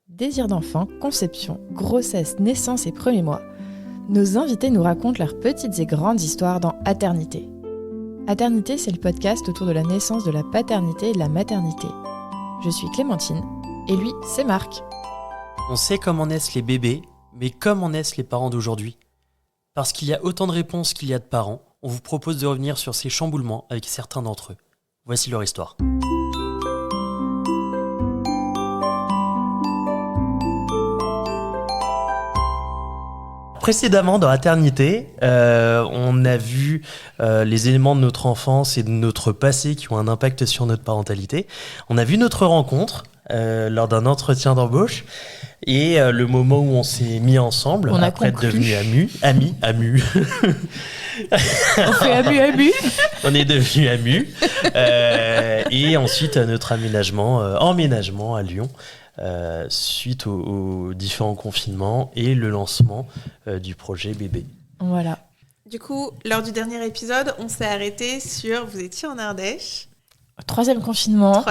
Désir d'enfant, conception, grossesse, naissance et premiers mois. Nos invités nous racontent leurs petites et grandes histoires dans Aternité. Aternité, c'est le podcast autour de la naissance, de la paternité et de la maternité. Je suis Clémentine, et lui, c'est Marc. On sait comment naissent les bébés, mais comment naissent les parents d'aujourd'hui ? Parce qu'il y a autant de réponses qu'il y a de parents, on vous propose de revenir sur ces chamboulements avec certains d'entre eux. Voici leur histoire. Précédemment, dans Aternité, on a vu les éléments de notre enfance et de notre passé qui ont un impact sur notre parentalité. On a vu notre rencontre lors d'un entretien d'embauche et le moment où on s'est mis ensemble, on après être devenus amis. On fait amu. On est devenus amus. Et ensuite, notre emménagement à Lyon. Suite aux différents confinements et le lancement du projet bébé. Voilà. Du coup, lors du dernier épisode, on s'est arrêté sur... Vous étiez en Ardèche. Troisième confinement.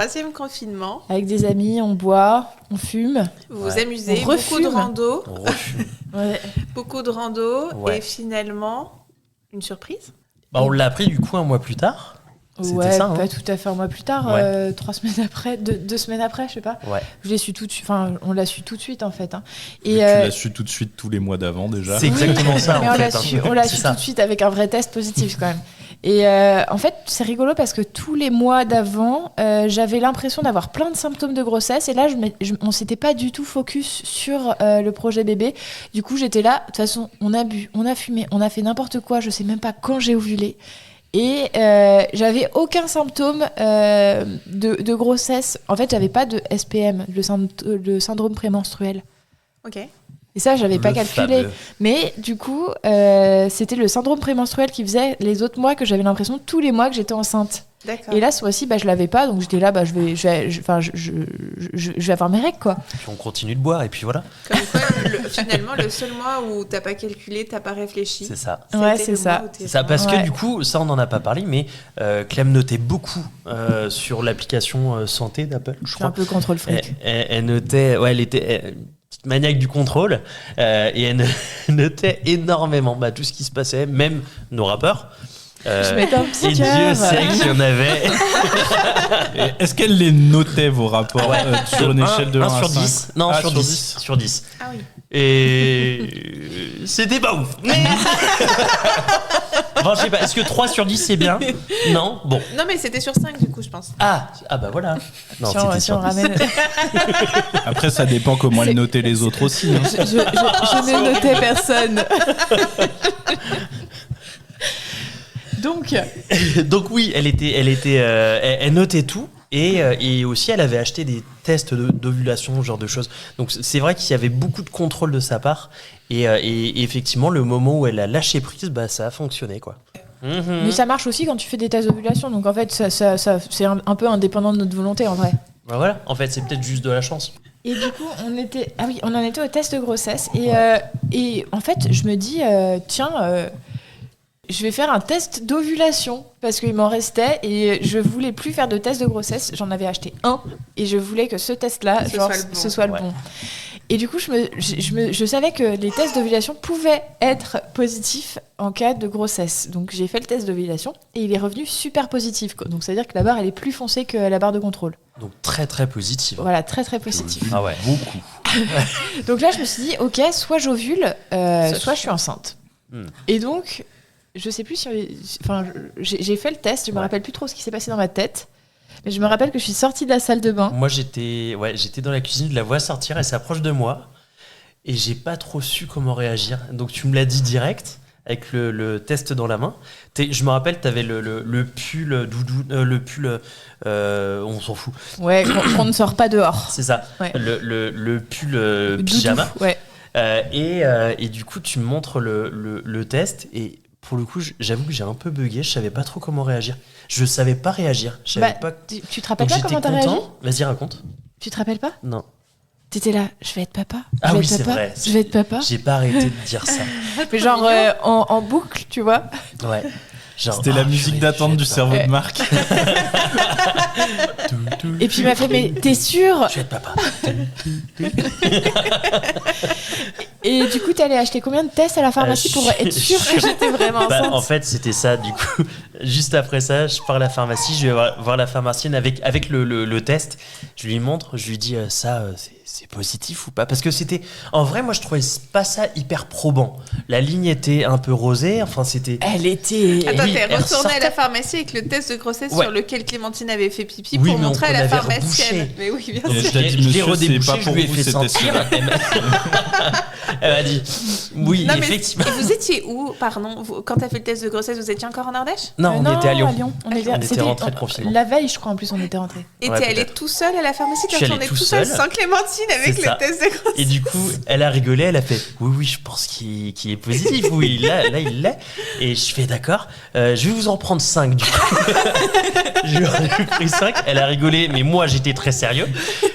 Avec des amis, on boit, on fume. Vous vous amusez, on refume. Beaucoup de rando. On refume. Ouais. Beaucoup de rando. Ouais. Et finalement, une surprise. On l'a appris du coup un mois plus tard. C'était ça, pas tout à fait un mois plus tard, 3 semaines après, 2 semaines après, je sais pas. Ouais. Je l'ai su tout de suite, on l'a su tout de suite en fait. Hein. Et tu l'as su tout de suite tous les mois d'avant déjà. C'est exactement ça mais en on fait. On l'a su tout de suite avec un vrai test positif quand même. Et en fait, c'est rigolo parce que tous les mois d'avant, j'avais l'impression d'avoir plein de symptômes de grossesse. Et là, on s'était pas du tout focus sur le projet bébé. Du coup, j'étais là. De toute façon, on a bu, on a fumé, on a fait n'importe quoi. Je sais même pas quand j'ai ovulé. Et j'avais aucun symptôme de grossesse. En fait, j'avais pas de SPM, le syndrome prémenstruel. Ok. Et ça, j'avais pas calculé. Fameux. Mais du coup, c'était le syndrome prémenstruel qui faisait les autres mois que j'avais l'impression tous les mois que j'étais enceinte. D'accord. Et là, ce mois-ci, je l'avais pas, donc j'étais là, je vais avoir mes règles, quoi. Puis on continue de boire et puis voilà. Comme quoi, finalement, le seul mois où t'as pas calculé, t'as pas réfléchi. C'est ça. Ouais, c'est ça. C'est ça, parce que du coup, ça on n'en a pas parlé, mais Clem notait beaucoup sur l'application santé d'Apple, je Je suis crois. un peu contrôle fric. Elle notait, elle était petite maniaque du contrôle, et elle notait énormément tout ce qui se passait, même nos rappeurs. Je mettais un petit et Dieu cœur. sait qu'il y en avait. Et est-ce qu'elle les notait, vos rapports, sur une échelle de 1 sur à 5 10. Non, Ah, sur 10. Sur 10. Ah oui. Et c'était pas ouf. Bon, je sais pas, est-ce que 3 sur 10 c'est bien ? Non ? Bon. Non, mais c'était sur 5 du coup, je pense. Ah bah voilà. Non, c'était Si on sur 10. ramène... Après, ça dépend comment elle notait les autres aussi. Hein. je ne notais personne. Donc oui, elle notait tout et aussi elle avait acheté des tests d'ovulation, ce genre de choses. Donc c'est vrai qu'il y avait beaucoup de contrôle de sa part et effectivement le moment où elle a lâché prise, ça a fonctionné quoi. Mais ça marche aussi quand tu fais des tests d'ovulation, donc en fait ça c'est un peu indépendant de notre volonté en vrai. Bah voilà, en fait c'est peut-être juste de la chance. Et du coup on en était au test de grossesse et en fait je me dis je vais faire un test d'ovulation parce qu'il m'en restait et je voulais plus faire de test de grossesse. J'en avais acheté un et je voulais que ce test-là, ce soit le bon. Et du coup, je savais que les tests d'ovulation pouvaient être positifs en cas de grossesse. Donc j'ai fait le test d'ovulation et il est revenu super positif. Donc c'est-à-dire que la barre elle est plus foncée que la barre de contrôle. Donc très très positif. Voilà, très très positif. Ah ouais, beaucoup. Donc là je me suis dit ok, soit j'ovule, soit je suis enceinte. Et donc je sais plus si... j'ai fait le test, je me rappelle plus trop ce qui s'est passé dans ma tête, mais je me rappelle que je suis sortie de la salle de bain. Moi j'étais dans la cuisine, je la vois sortir, elle s'approche de moi et j'ai pas trop su comment réagir. Donc tu me l'as dit direct avec le test dans la main. Je me rappelle, t'avais le pull doudou, le pull, on s'en fout. Ouais, qu'on ne sort pas dehors. C'est ça, ouais. le pull pyjama. Doudou, ouais. Et du coup tu me montres le test et pour le coup, j'avoue que j'ai un peu bugué, je savais pas trop comment réagir. Je savais pas réagir. Tu te rappelles pas comment t'as réagi ? Vas-y, raconte. Tu te rappelles pas ? Non. T'étais là, je vais être papa. Ah oui, c'est vrai. Je vais être papa. J'ai pas arrêté de dire ça. Mais genre en boucle, tu vois. Ouais. Genre, C'était la musique d'attente du cerveau de Marc. Et puis il m'a fait, mais t'es sûr? Je vais être papa. Et du coup, t'allais acheter combien de tests à la pharmacie pour être sûr que j'étais vraiment enceinte? En fait, c'était ça, du coup. Juste après ça, je pars à la pharmacie, je vais voir la pharmacienne avec le test. Je lui montre, je lui dis c'est positif ou pas? Parce que c'était. En vrai, moi, je trouvais pas ça hyper probant. La ligne était un peu rosée, enfin, c'était. Elle était. Attends, oui, t'es elle retournée à ressortait. la pharmacie avec le test de grossesse Ouais. sur lequel Clémentine avait fait pipi Oui, pour mais montrer on à la l'avait pharmacienne. rebouché. Mais oui, bien Et sûr. je t'ai dit, Je l'ai monsieur, c'est redébouché, pas je pour lui ai vous, fait c'était sentir. Elle m'a dit oui, Non, mais effectivement. et vous étiez où, pardon, quand t'as fait le test de grossesse, vous étiez encore en Ardèche? Non, on était à Lyon. On On était était rentrés de confinement. La veille, je crois, en plus, on était rentrés. Et Ouais, t'es allé peut-être. tout seul à la pharmacie? Je T'es suis allé retourné tout tout seul seul. sans Clémentine avec C'est le ça. test de grossesse? Et du coup, elle a rigolé, elle a fait oui, je pense qu'il est positif, oui, là, il l'est. Et je fais d'accord, je vais vous en prendre 5 du coup. Je lui en ai pris 5, elle a rigolé, mais moi j'étais très sérieux.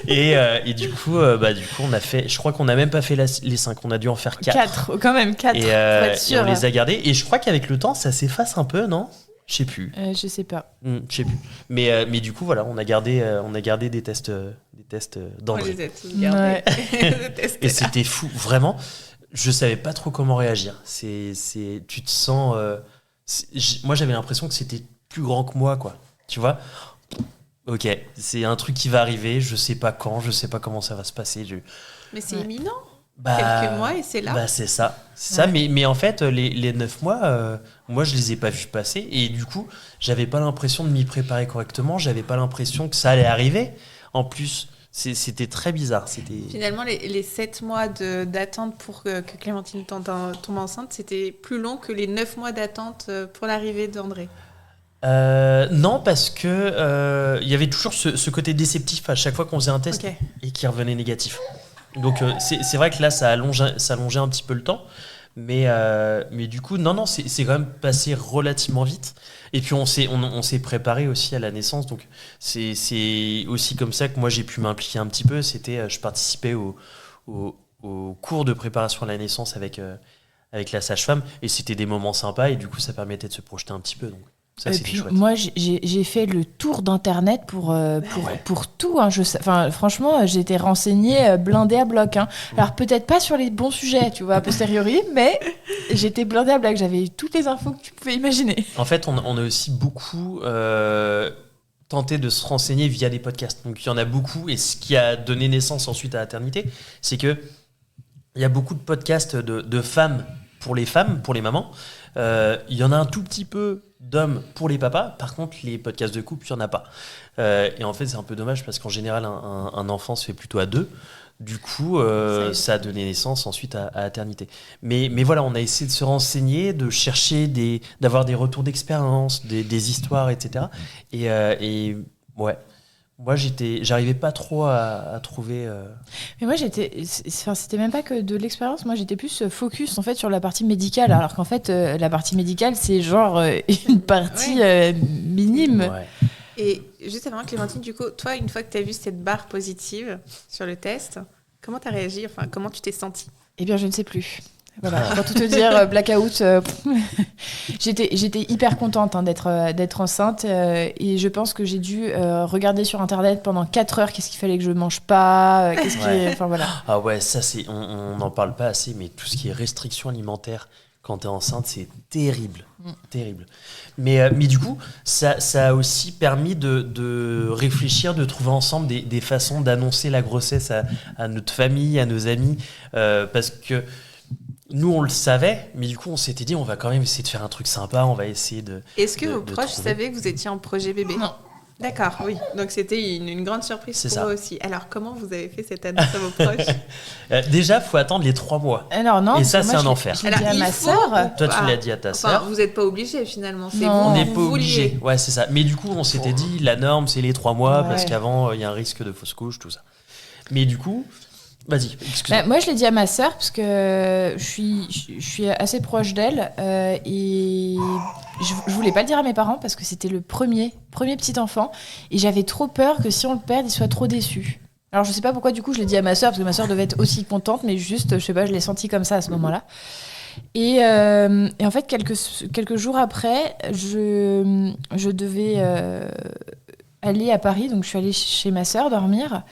Et du coup, on a fait, je crois qu'on n'a même pas fait les 5, on a dû en faire 4. 4, quand même, 4. Et, pour être et sûr. on les a gardés. Et je crois qu'avec le temps, ça s'efface un peu, non? Je sais plus. Je sais pas. Je sais plus. Mais du coup, voilà, on a gardé des tests On d'André. les a tous gardés. Le test. Et c'était fou, vraiment. Je savais pas trop comment réagir. Tu te sens. Moi, j'avais l'impression que c'était plus grand que moi, quoi. Tu vois? Ok, c'est un truc qui va arriver. Je sais pas quand, je sais pas comment ça va se passer. Mais c'est imminent. Bah, Quelques mois et c'est là. Bah, c'est ça. C'est ça. Mais en fait, les 9 mois, moi, je les ai pas vus passer. Et du coup, j'avais pas l'impression de m'y préparer correctement. J'avais pas l'impression que ça allait arriver. En plus, c'était très bizarre. Finalement, les 7 mois d'attente pour que Clémentine tombe enceinte, c'était plus long que les 9 mois d'attente pour l'arrivée d'André. Non, parce que il y avait toujours ce côté déceptif à chaque fois qu'on faisait un test Ok. et qui revenait négatif. Donc c'est vrai que là, ça allongeait un petit peu le temps. Mais du coup, non, c'est quand même passé relativement vite. Et puis on s'est préparé aussi à la naissance. Donc c'est aussi comme ça que moi j'ai pu m'impliquer un petit peu. Je participais au cours de préparation à la naissance avec la sage-femme. Et c'était des moments sympas. Et du coup, ça permettait de se projeter un petit peu. Donc ça, Et c'était puis chouette. moi, j'ai fait le tour d'internet pour tout. Hein. Franchement, j'ai été renseignée blindée à bloc. Hein. Alors peut-être pas sur les bons sujets, tu vois, a posteriori, mais j'étais blindée à bloc. J'avais toutes les infos que tu pouvais imaginer. En fait, on a aussi beaucoup tenté de se renseigner via des podcasts. Donc il y en a beaucoup. Et ce qui a donné naissance ensuite à Maternité, c'est que il y a beaucoup de podcasts de femmes, pour les mamans. Il y en a un tout petit peu d'hommes pour les papas. Par contre, les podcasts de couple, il n'y en a pas. Et en fait, c'est un peu dommage parce qu'en général, un enfant se fait plutôt à 2. Du coup, ça a donné naissance ensuite à Maternité. Mais voilà, on a essayé de se renseigner, de chercher, d'avoir des retours d'expérience, des histoires, etc. Et ouais, moi, j'arrivais pas trop à trouver... Mais moi, c'était même pas que de l'expérience. Moi, j'étais plus focus en fait sur la partie médicale, alors qu'en fait, la partie médicale, c'est genre une partie minime. Ouais. Et juste avant, Clémentine, du coup, toi, une fois que tu as vu cette barre positive sur le test, comment tu as réagi? Enfin, comment tu t'es sentie? Eh bien, je ne sais plus. Voilà, pour tout te dire, blackout. J'étais hyper contente d'être enceinte et je pense que j'ai dû regarder sur internet pendant 4 heures qu'est-ce qu'il fallait que je mange pas, enfin voilà. Ah ouais, ça on n'en parle pas assez, mais tout ce qui est restriction alimentaire quand t'es enceinte, c'est terrible, terrible. Mais du coup, ça a aussi permis de réfléchir, de trouver ensemble des façons d'annoncer la grossesse à notre famille, à nos amis, parce que nous, on le savait, mais du coup, on s'était dit, on va quand même essayer de faire un truc sympa, on va essayer de... Est-ce que de- vos de proches trouver. savaient que vous étiez en projet bébé? Non. D'accord, oui. Donc c'était une grande surprise C'est pour ça. eux aussi. Alors comment vous avez fait cette annonce à vos proches? Déjà, il faut attendre les 3 mois. Alors non. Et ça, parce que c'est moi, un enfer. Je l'ai dit à il ma faut sœur. ou Toi, pas? tu l'as dit à ta Enfin, sœur. vous n'êtes pas obligé finalement. C'est Non. vous, On n'est vous pas vouliez. obligé. Ouais, c'est ça. Mais du coup, on s'était dit, la norme, c'est les 3 mois, Ouais. parce qu'avant, il y a un risque de fausse couche, tout ça. Mais du coup, vas-y, excuse-moi. Bah, moi, je l'ai dit à ma sœur parce que je suis assez proche d'elle et je voulais pas le dire à mes parents parce que c'était le premier petit enfant et j'avais trop peur que si on le perde, ils soient trop déçus. Alors, je sais pas pourquoi, du coup, je l'ai dit à ma sœur parce que ma sœur devait être aussi contente, mais juste, je sais pas, je l'ai senti comme ça à ce moment-là. Et en fait, quelques jours après, je devais aller à Paris. Donc, je suis allée chez ma sœur dormir.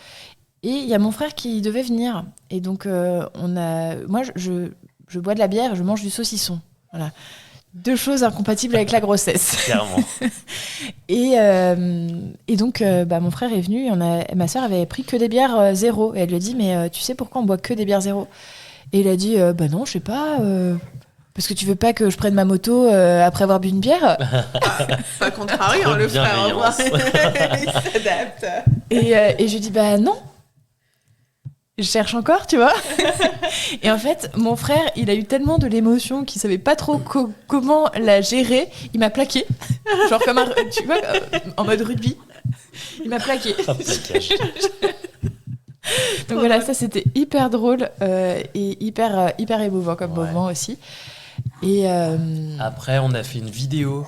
Et il y a mon frère qui devait venir. Et donc, moi, je bois de la bière et je mange du saucisson. Voilà. 2 choses incompatibles avec la grossesse. Clairement. Et donc, mon frère est venu. Ma sœur avait pris que des bières zéro. Et elle lui a dit, mais tu sais pourquoi on boit que des bières zéro ? Et il a dit, non, je sais pas. Parce que tu veux pas que je prenne ma moto après avoir bu une bière ? Pas contrarié, Trop de le frère. bienveillance. Il s'adapte. Et je lui dis, non. Je cherche encore, tu vois. Et en fait, mon frère, il a eu tellement de l'émotion qu'il savait pas trop comment la gérer. Il m'a plaqué, genre comme tu vois, en mode rugby. Il m'a plaqué. Un plaquage. Donc voilà, ça c'était hyper drôle et hyper émouvant comme moment aussi. Et après, on a fait une vidéo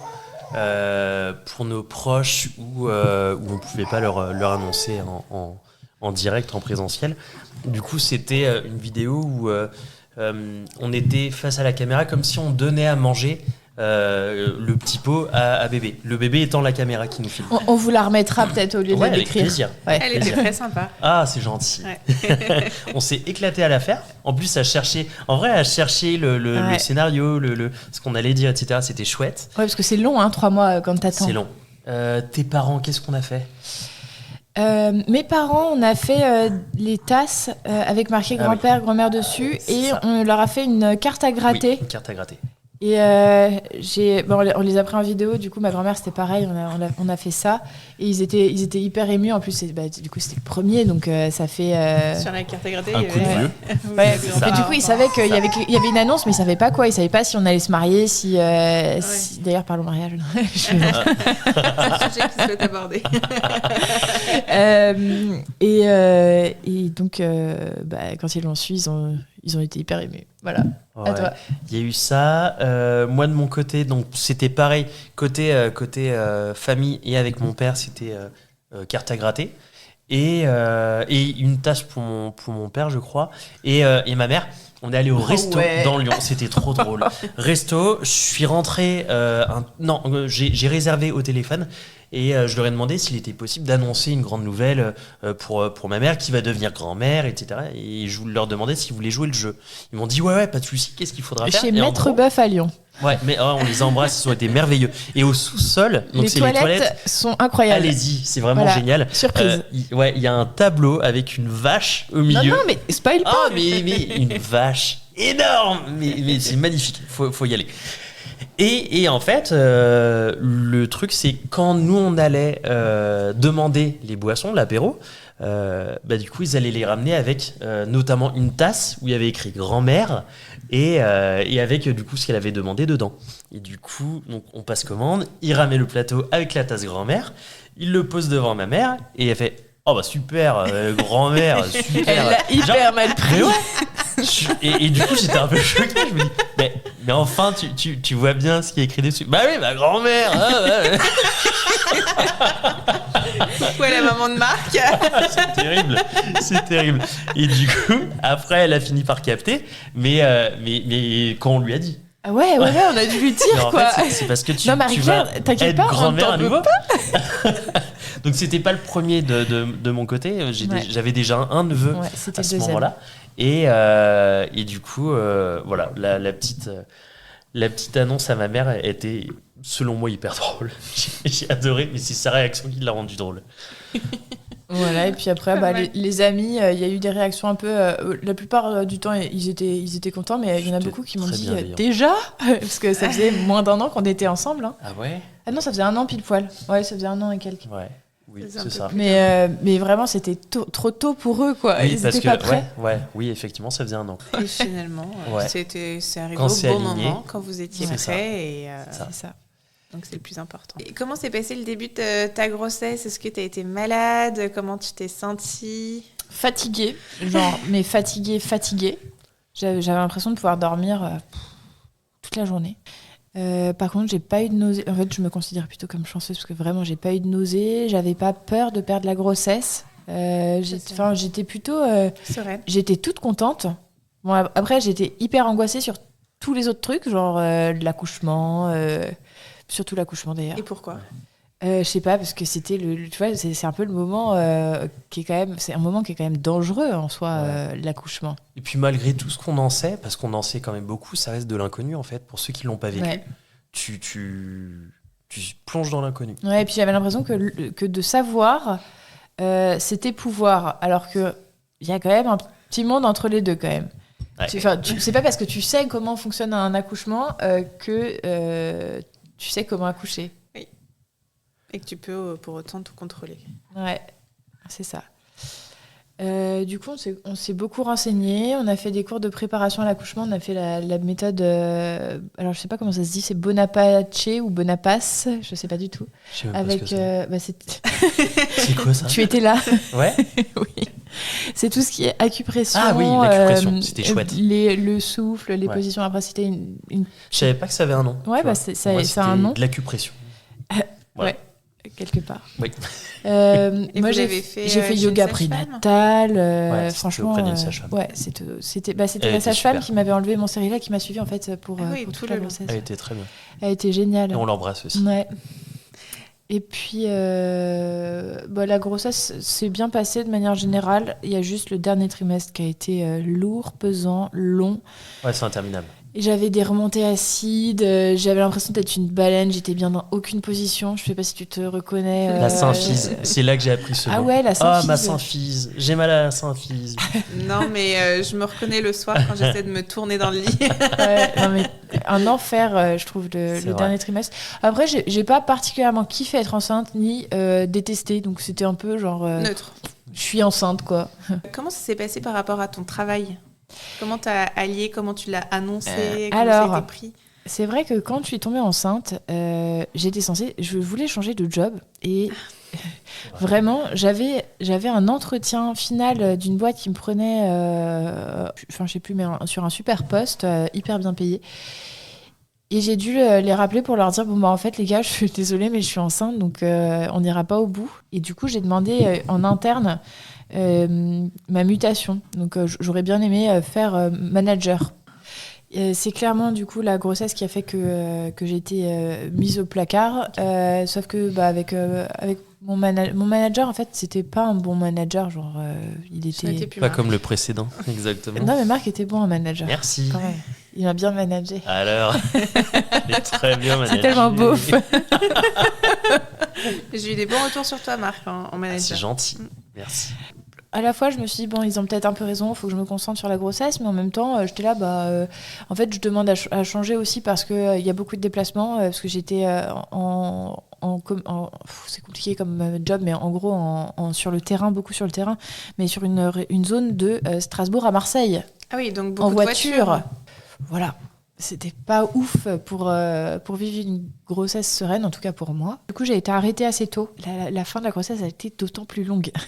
pour nos proches où on pouvait pas leur annoncer en direct, en présentiel. Du coup, c'était une vidéo où on était face à la caméra comme si on donnait à manger le petit pot à bébé. Le bébé étant la caméra qui nous filme. on vous la remettra peut-être au lieu de la Avec décrire. plaisir. Ouais. Elle était très sympa. Ah, c'est gentil. Ouais. On s'est éclaté à la faire. En plus, à chercher le scénario, ce qu'on allait dire, etc. C'était chouette. Ouais, parce que c'est long, 3 mois quand t'attends. C'est long. Tes parents, qu'est-ce qu'on a fait ? Mes parents, on a fait les tasses avec marqué grand-père, grand-mère dessus, et Ça. on leur a fait une carte à gratter. Oui, une carte à gratter. Et on les a pris en vidéo. Du coup, ma grand-mère, c'était pareil. On a fait ça, et ils étaient hyper émus. En plus, du coup, c'était le premier, donc ça fait. Sur la carte à gratter, Un il y coup de avait- vieux. Ouais. c'est ça. Et du coup, ils savaient qu'il y avait une annonce, mais ils savaient pas quoi. Ils savaient pas si on allait se marier, si. D'ailleurs, parlons mariage. C'est un sujet qu'ils souhaitent aborder. Et donc, quand ils l'ont su, ils ont été hyper émus. Voilà. Ouais. À toi. Il y a eu ça. Moi, de mon côté, donc c'était pareil. Côté famille et avec mon père, c'était carte à gratter. Et une tasse pour mon père, je crois. Et ma mère, on est allé au resto dans Lyon. C'était trop drôle. Resto, je suis rentré. J'ai réservé au téléphone. Et je leur ai demandé s'il était possible d'annoncer une grande nouvelle pour ma mère qui va devenir grand-mère, etc. Et je leur demandais s'ils voulaient jouer le jeu. Ils m'ont dit ouais, pas de souci, qu'est-ce qu'il faudra faire ? Chez Et en Maître gros, Bœuf à Lyon. Ouais, mais on les embrasse, ils ont été merveilleux. Et au sous-sol, donc c'est les toilettes. sont incroyables. Allez-y, c'est vraiment Voilà. génial. Surprise. Il y a un tableau avec une vache au milieu. Non, mais spoil pas. Ah, mais une vache énorme. Mais c'est magnifique. Faut y aller. Et en fait, le truc, c'est quand nous, on allait demander les boissons, l'apéro, du coup, ils allaient les ramener avec notamment une tasse où il y avait écrit grand-mère et avec du coup ce qu'elle avait demandé dedans. Et du coup, donc, on passe commande, il ramène le plateau avec la tasse grand-mère, il le pose devant ma mère et elle fait « Oh bah super, grand-mère, super !» Elle l'a hyper mal pris. Mais ouais. Et du coup, j'étais un peu choqué. Je me dis, mais enfin, tu vois bien ce qui est écrit dessus. Bah oui, ma grand-mère. Ouais. Pourquoi la maman de Marc? C'est terrible. Et du coup, après, elle a fini par capter, mais quand on lui a dit. Ah ouais, on a dû lui Mais dire en quoi. fait, c'est parce que tu vas Marie-Claire, t'inquiète être pas, on grand-mère t'en à veut nouveau. pas. Donc c'était pas le premier de mon côté. J'avais déjà un neveu c'était à le ce deuxième. moment-là. Et du coup, voilà, la petite annonce à ma mère était, selon moi, hyper drôle. J'ai adoré, mais c'est sa réaction qui l'a rendu drôle. Voilà, et puis après, les amis, il y a eu des réactions un peu. La plupart du temps, ils étaient contents, mais il y en a C'était beaucoup qui m'ont très dit bienveillant. déjà, parce que ça faisait moins d'1 an qu'on était ensemble. Hein. Ah ouais? Ah non, ça faisait 1 an pile poil. Ouais, ça faisait 1 an et quelques. Ouais. Oui, C'est un c'est peu ça. plus. Mais vraiment, c'était trop tôt pour eux, quoi. Oui, Ils parce étaient que pas prêts. oui, effectivement, ça faisait 1 an. Et finalement, Ouais. c'est arrivé Quand au c'est bon aligné, moment, quand vous étiez c'est ça. prêts. Et, C'est ça. donc c'est le plus important. Et comment s'est passé le début de ta grossesse? Est-ce que tu as été malade? Comment tu t'es sentie? Fatiguée, mais fatiguée. J'avais l'impression de pouvoir dormir toute la journée. Par contre, j'ai pas eu de nausée. En fait, je me considère plutôt comme chanceuse parce que vraiment, j'ai pas eu de nausée. J'avais pas peur de perdre la grossesse. J'étais plutôt. Sereine. J'étais toute contente. Bon, après, j'étais hyper angoissée sur tous les autres trucs, genre l'accouchement, surtout l'accouchement d'ailleurs. Et pourquoi? Je sais pas, parce que c'était tu vois, c'est un peu le moment qui est quand même, c'est un moment qui est quand même dangereux en soi, l'accouchement. Et puis malgré tout ce qu'on en sait, parce qu'on en sait quand même beaucoup, ça reste de l'inconnu en fait. Pour ceux qui l'ont pas vécu, Ouais. tu plonges dans l'inconnu. Ouais, et puis j'avais l'impression que de savoir, c'était pouvoir, alors que il y a quand même un petit monde entre les deux quand même. Ouais. C'est pas parce que tu sais comment fonctionne un accouchement que tu sais comment accoucher. Et que tu peux pour autant tout contrôler. Ouais, c'est ça. Du coup, on s'est beaucoup renseigné. On a fait des cours de préparation à l'accouchement. On a fait la méthode. Alors, je sais pas comment ça se dit. C'est Bonaparte ou Bonapace. Je sais pas du tout. Je sais même pas Avec. ce que c'est. C'est C'est quoi ça? tu étais là. Ouais. Oui. C'est tout ce qui est acupression. Ah oui, l'acupression, c'était chouette. Le souffle, les Ouais. positions. Après, c'était une... Je savais pas que ça avait un nom. Ouais, tu vois. ça Pour moi, a un c'était nom. De l'acupression. Ouais, quelque part. Oui. Et Moi, vous j'ai l'avez fait j'ai fait chez yoga une sage-femme prénatal. Ouais, c'était Franchement, auprès d'une sage-femme. ouais, c'était Elle la était sage-femme super. qui m'avait enlevé mon stérilet, qui m'a suivi en fait pour oui, pour tout toute le la long. grossesse. Elle était très bien. Elle était géniale. Et on l'embrasse aussi. Ouais. Et puis, la grossesse s'est bien passée de manière générale. Il y a juste le dernier trimestre qui a été lourd, pesant, long. Ouais, c'est interminable. Et j'avais des remontées acides. J'avais l'impression d'être une baleine. J'étais bien dans aucune position. Je sais pas si tu te reconnais. La symphyse, c'est là que j'ai appris ce mot. Ah ouais, la Ah, symphyse. ma symphyse. J'ai mal à la symphyse. Non, mais je me reconnais le soir quand j'essaie de me tourner dans le lit. Ouais, non, mais un enfer, je trouve, C'est le vrai. dernier trimestre. Après, j'ai pas particulièrement kiffé être enceinte ni détesté. Donc, c'était un peu genre, Neutre. je suis enceinte, quoi. Comment ça s'est passé par rapport à ton travail? Comment t'as allié? Comment tu l'as annoncé? Comment alors, ça a été pris? C'est vrai que quand je suis tombée enceinte, je voulais changer de job et vraiment, j'avais un entretien final d'une boîte qui me prenait, enfin je sais plus, mais sur un super poste, hyper bien payé. Et j'ai dû les rappeler pour leur dire, bon bah en fait les gars, je suis désolée mais je suis enceinte donc on n'ira pas au bout. Et du coup j'ai demandé en interne ma mutation. Donc j'aurais bien aimé faire manager. C'est clairement du coup la grossesse qui a fait que j'ai été mise au placard. Sauf que avec mon manager, en fait, c'était pas un bon manager. Genre, il Je n'étais était. plus Pas Marc. comme le précédent, exactement. Non, mais Marc était bon en manager. Merci. Quand même. Il m'a bien managé. Alors, il est très bien managé. C'est tellement beauf. J'ai eu des bons retours sur toi, Marc, en Ah, manager. c'est gentil. Merci. À la fois, je me suis dit, bon, ils ont peut-être un peu raison, il faut que je me concentre sur la grossesse, mais en même temps, j'étais là, en fait, je demande à changer aussi parce qu'il y a beaucoup de déplacements, parce que j'étais c'est compliqué comme job, mais en gros, sur le terrain, beaucoup sur le terrain, mais sur une zone de Strasbourg à Marseille, Ah oui, donc beaucoup en de voiture. voitures. Voilà. C'était pas ouf pour vivre une grossesse sereine, en tout cas pour moi. Du coup, j'ai été arrêtée assez tôt. La fin de la grossesse a été d'autant plus longue. Ah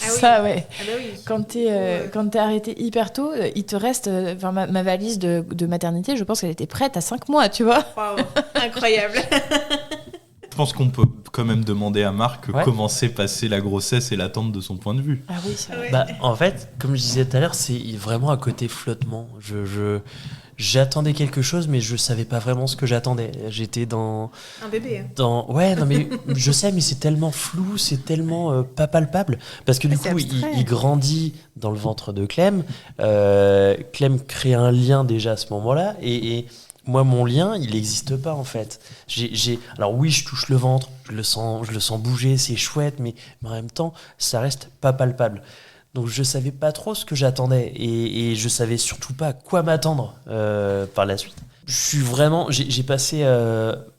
oui. Ça, ouais. Ah bah oui. Quand t'es arrêté hyper tôt, il te reste... ma valise de maternité, je pense qu'elle était prête à 5 mois, tu vois. Waouh, incroyable. Je pense qu'on peut quand même demander à Marc Ouais. comment s'est passée la grossesse et l'attente de son point de vue. Ah oui, c'est vrai. Ouais. Bah, en fait, comme je disais tout à l'heure, c'est vraiment un côté flottement. J'attendais quelque chose, mais je savais pas vraiment ce que j'attendais. J'étais Un bébé. Hein. Ouais, non, mais je sais, mais c'est tellement flou, c'est tellement pas palpable. Parce que du C'est coup, abstrait. il grandit dans le ventre de Clem. Clem crée un lien déjà à ce moment-là. Et moi, mon lien, il n'existe pas, en fait. Alors oui, je touche le ventre, je le sens bouger, c'est chouette, mais en même temps, ça reste pas palpable. Donc je savais pas trop ce que j'attendais et je savais surtout pas à quoi m'attendre par la suite. J'ai passé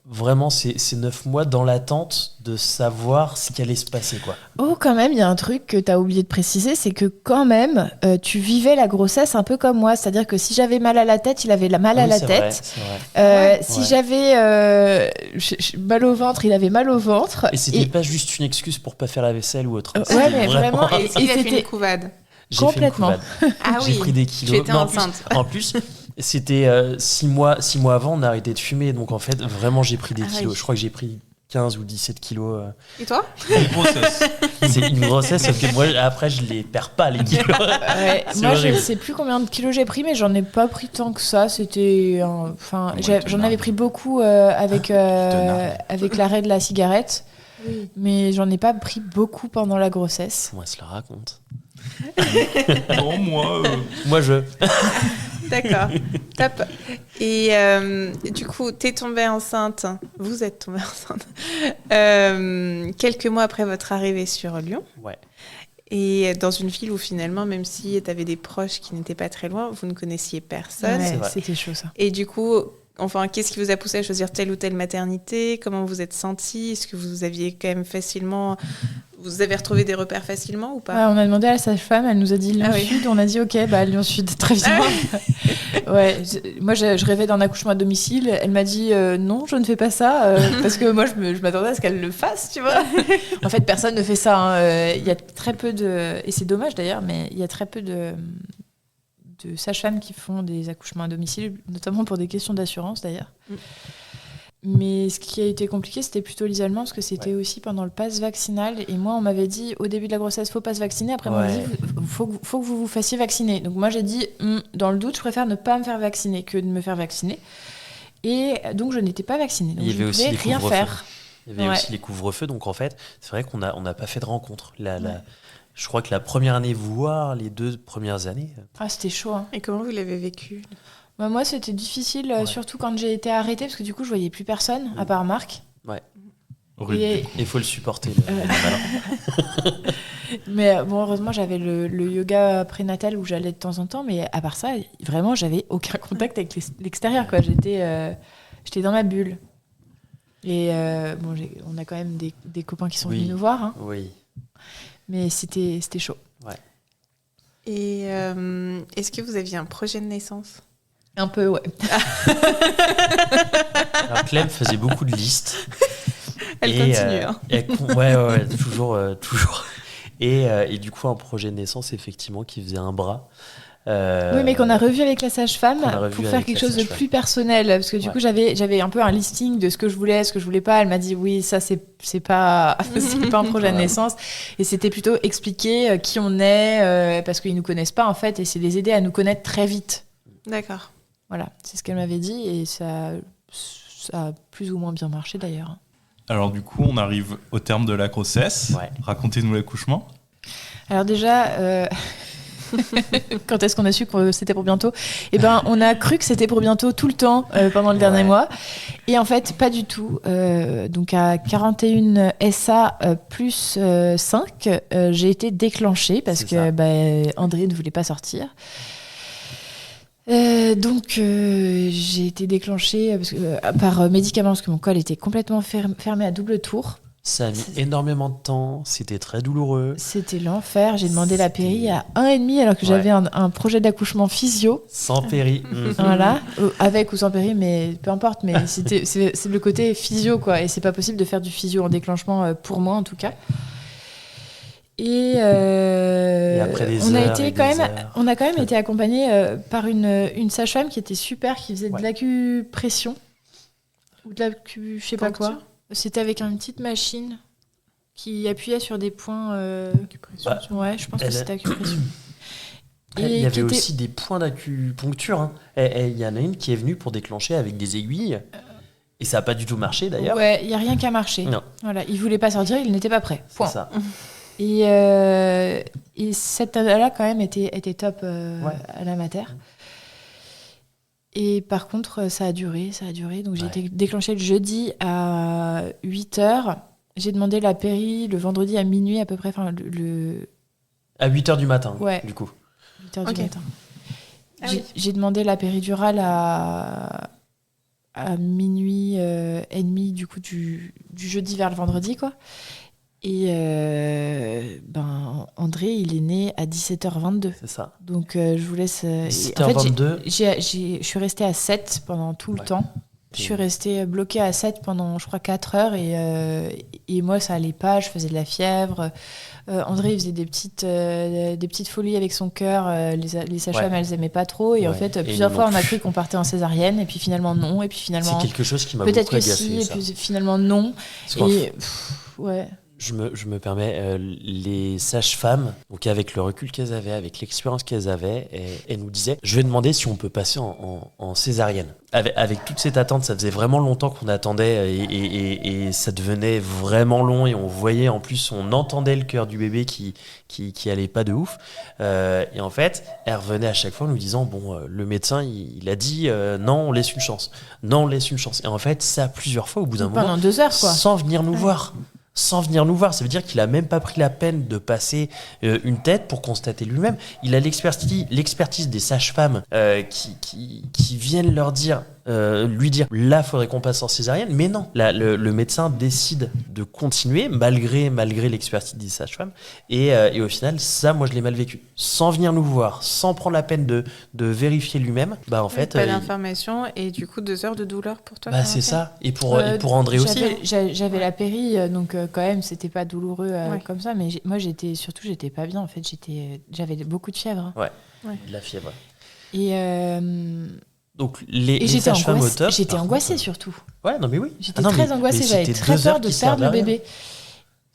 vraiment ces 9 mois dans l'attente de savoir ce qui allait se passer, quoi. Oh, quand même, il y a un truc que t'as oublié de préciser, c'est que quand même, tu vivais la grossesse un peu comme moi. C'est-à-dire que si j'avais mal à la tête, il avait mal à Oui, la c'est tête. vrai, c'est vrai. Si Ouais. j'avais mal au ventre, il avait mal au ventre. Et c'était pas juste une excuse pour pas faire la vaisselle ou autre. Ouais, C'était mais vraiment, Et il a fait c'était une couvade. J'ai fait une complètement. couvade. Ah J'ai oui. pris des kilos. Tu étais Non, enceinte. En plus, c'était 6 mois avant, on a arrêté de fumer. Donc en fait, vraiment, j'ai pris des Ah kilos. oui. Je crois que j'ai pris 15 ou 17 kilos. Et toi? Une grossesse. C'est une grossesse, sauf que moi, après, je les perds pas, les kilos. Ouais, C'est moi, je horrible. sais plus combien de kilos j'ai pris, mais j'en ai pas pris tant que ça. C'était, enfin, Ouais, j'en avais pris beaucoup avec l'arrêt de la cigarette, mais j'en ai pas pris beaucoup pendant la grossesse. Comment elle se la raconte? Non, moi. Moi, je. D'accord, top. Et du coup, t'es tombée enceinte, vous êtes tombée enceinte, quelques mois après votre arrivée sur Lyon. Ouais. Et dans une ville où finalement, même si t'avais des proches qui n'étaient pas très loin, vous ne connaissiez personne. Ouais, vrai. c'était chaud ça. Et du coup, enfin, qu'est-ce qui vous a poussé à choisir telle ou telle maternité? Comment vous êtes sentie? Est-ce que vous aviez quand même facilement... Vous avez retrouvé des repères facilement ou Ouais, pas? on a demandé à la sage-femme, elle nous a dit Lyon Ah oui. Sud, on a dit ok, bah Lyon Sud, très bien. Ouais, moi je rêvais d'un accouchement à domicile, elle m'a dit non, je ne fais pas ça, parce que moi je m'attendais à ce qu'elle le fasse, tu vois. En fait, personne ne fait ça. Hein. Il y a très peu de, et c'est dommage d'ailleurs, mais il y a très peu de sages-femmes qui font des accouchements à domicile, notamment pour des questions d'assurance d'ailleurs. Mais ce qui a été compliqué, c'était plutôt l'isolement, parce que c'était aussi pendant le pass vaccinal. Et moi, on m'avait dit, au début de la grossesse, faut pas se vacciner. Après, on m'a dit, faut que vous vous fassiez vacciner. Donc moi, j'ai dit, dans le doute, je préfère ne pas me faire vacciner que de me faire vacciner. Et donc, je n'étais pas vaccinée. Donc, Il y je avait ne aussi pouvais les rien couvre-feux. faire. Il y avait Ouais. aussi les couvre-feux, donc en fait, c'est vrai qu'on n'a pas fait de rencontre. Je crois que la première année, voire les 2 premières années. Ah, c'était chaud. Hein. Et comment vous l'avez vécu? Bah, moi, c'était difficile, surtout quand j'ai été arrêtée, parce que du coup, je voyais plus personne, à part Marc. Rude. Et- Il faut le supporter. Mais bon, heureusement, j'avais le yoga prénatal où j'allais de temps en temps, mais à part ça, vraiment, j'avais aucun contact avec l'extérieur, quoi. J'étais dans ma bulle. Et bon, on a quand même des copains qui sont venus nous voir, hein, Oui. mais c'était chaud. Et est-ce que vous aviez un projet de naissance? Un peu, ouais. Alors Clem faisait beaucoup de listes. Elle continue. Hein. Ouais, toujours. Et du coup, un projet de naissance, effectivement, qui faisait un bras. Oui, mais qu'on a revu avec la sage-femme qu'on a revu pour faire avec quelque la chose de sage-femme. plus personnel. Parce que du coup, j'avais un peu un listing de ce que je voulais, ce que je voulais pas. Elle m'a dit, oui, ça, c'est pas, c'est pas un projet de naissance. Et c'était plutôt expliquer qui on est, parce qu'ils nous connaissent pas, en fait, et c'est les aider à nous connaître très vite. D'accord. Voilà, c'est ce qu'elle m'avait dit, et ça a plus ou moins bien marché, d'ailleurs. Alors du coup, on arrive au terme de la grossesse. Ouais. Racontez-nous l'accouchement. Alors déjà, quand est-ce qu'on a su que c'était pour bientôt? Eh ben, on a cru que c'était pour bientôt tout le temps pendant le dernier mois. Et en fait, pas du tout. Donc à 41 SA plus 5, j'ai été déclenchée parce C'est que André ne voulait pas sortir. Donc j'ai été déclenchée par médicaments parce que mon col était complètement fermé à double tour. Ça a mis énormément de temps, c'était très douloureux. C'était l'enfer. J'ai demandé la péri à 1,5 alors que j'avais un projet d'accouchement physio. Sans péri. Voilà, avec ou sans péri, mais peu importe. Mais c'est le côté physio, quoi. Et c'est pas possible de faire du physio en déclenchement, pour moi en tout cas. Et après des on a heures été et quand des même, heures. on a quand même été accompagné par une sage-femme qui était super, qui faisait de l'acupression ou de je sais pas quoi. C'était avec une petite machine qui appuyait sur des points. Ouais, je pense que c'était acupression. Il y avait aussi des points d'acupuncture. Hein. Il y en a une qui est venue pour déclencher avec des aiguilles. Et ça n'a pas du tout marché d'ailleurs. Ouais, il n'y a rien qui a marché. Non. Voilà, il voulait pas sortir, il n'était pas prêt. Point. C'est ça. Et cette nana-là, quand même, était top à la mater. Et par contre, ça a duré. Donc j'ai été déclenchée le jeudi à 8h. J'ai demandé la péri le vendredi à minuit à peu près. Enfin, À 8h du matin, Ouais. du coup. 8h du matin. Ah J'ai demandé la péridurale à minuit et demi du coup du jeudi vers le vendredi, quoi. Et André, il est né à 17h22. C'est ça. Donc je vous laisse. 17h22. Je suis restée à 7 pendant tout le temps. Je suis restée bloquée à 7 pendant, je crois, 4 heures et moi, ça allait pas, je faisais de la fièvre. André, il faisait des petites folies avec son cœur. Les sages-femmes, elles aimaient pas trop. Et en fait, plusieurs fois, on a cru qu'on partait en césarienne et puis finalement, non. Et puis finalement, c'est quelque chose qui m'a peut-être beaucoup que agacé. si, Ça. et puis finalement, non. Et ouais. Je me permets, les sages-femmes, donc avec le recul qu'elles avaient, avec l'expérience qu'elles avaient, elles nous disaient, je vais demander si on peut passer en césarienne. Avec toute cette attente, ça faisait vraiment longtemps qu'on attendait et ça devenait vraiment long et on voyait en plus, on entendait le cœur du bébé qui allait pas de ouf. Et en fait, elle revenait à chaque fois en nous disant, bon, le médecin, il a dit, non, on laisse une chance. Non, on laisse une chance. Et en fait, ça plusieurs fois au bout d'un moment. Pendant 2 heures, quoi. Sans venir nous voir. Sans venir nous voir. Ça veut dire qu'il a même pas pris la peine de passer une tête pour constater lui-même. Il a l'expertise des sages-femmes qui viennent lui dire là, faudrait qu'on passe en césarienne. Mais non, là, le médecin décide de continuer malgré l'expertise des sages-femmes. Et au final, ça, moi, je l'ai mal vécu. Sans venir nous voir, sans prendre la peine de vérifier lui-même, bah en fait. Pas d'information et du coup 2 heures de douleur pour toi. Bah c'est ça. Et pour André aussi. J'avais la péri, donc quand même, c'était pas douloureux comme ça. Mais moi, j'étais pas bien. En fait, j'avais beaucoup de fièvre. Ouais. De la fièvre. Et donc les sages-femmes au top. J'étais angoissée surtout. Ouais, non mais oui. J'étais très angoissée. J'avais très peur de perdre le bébé.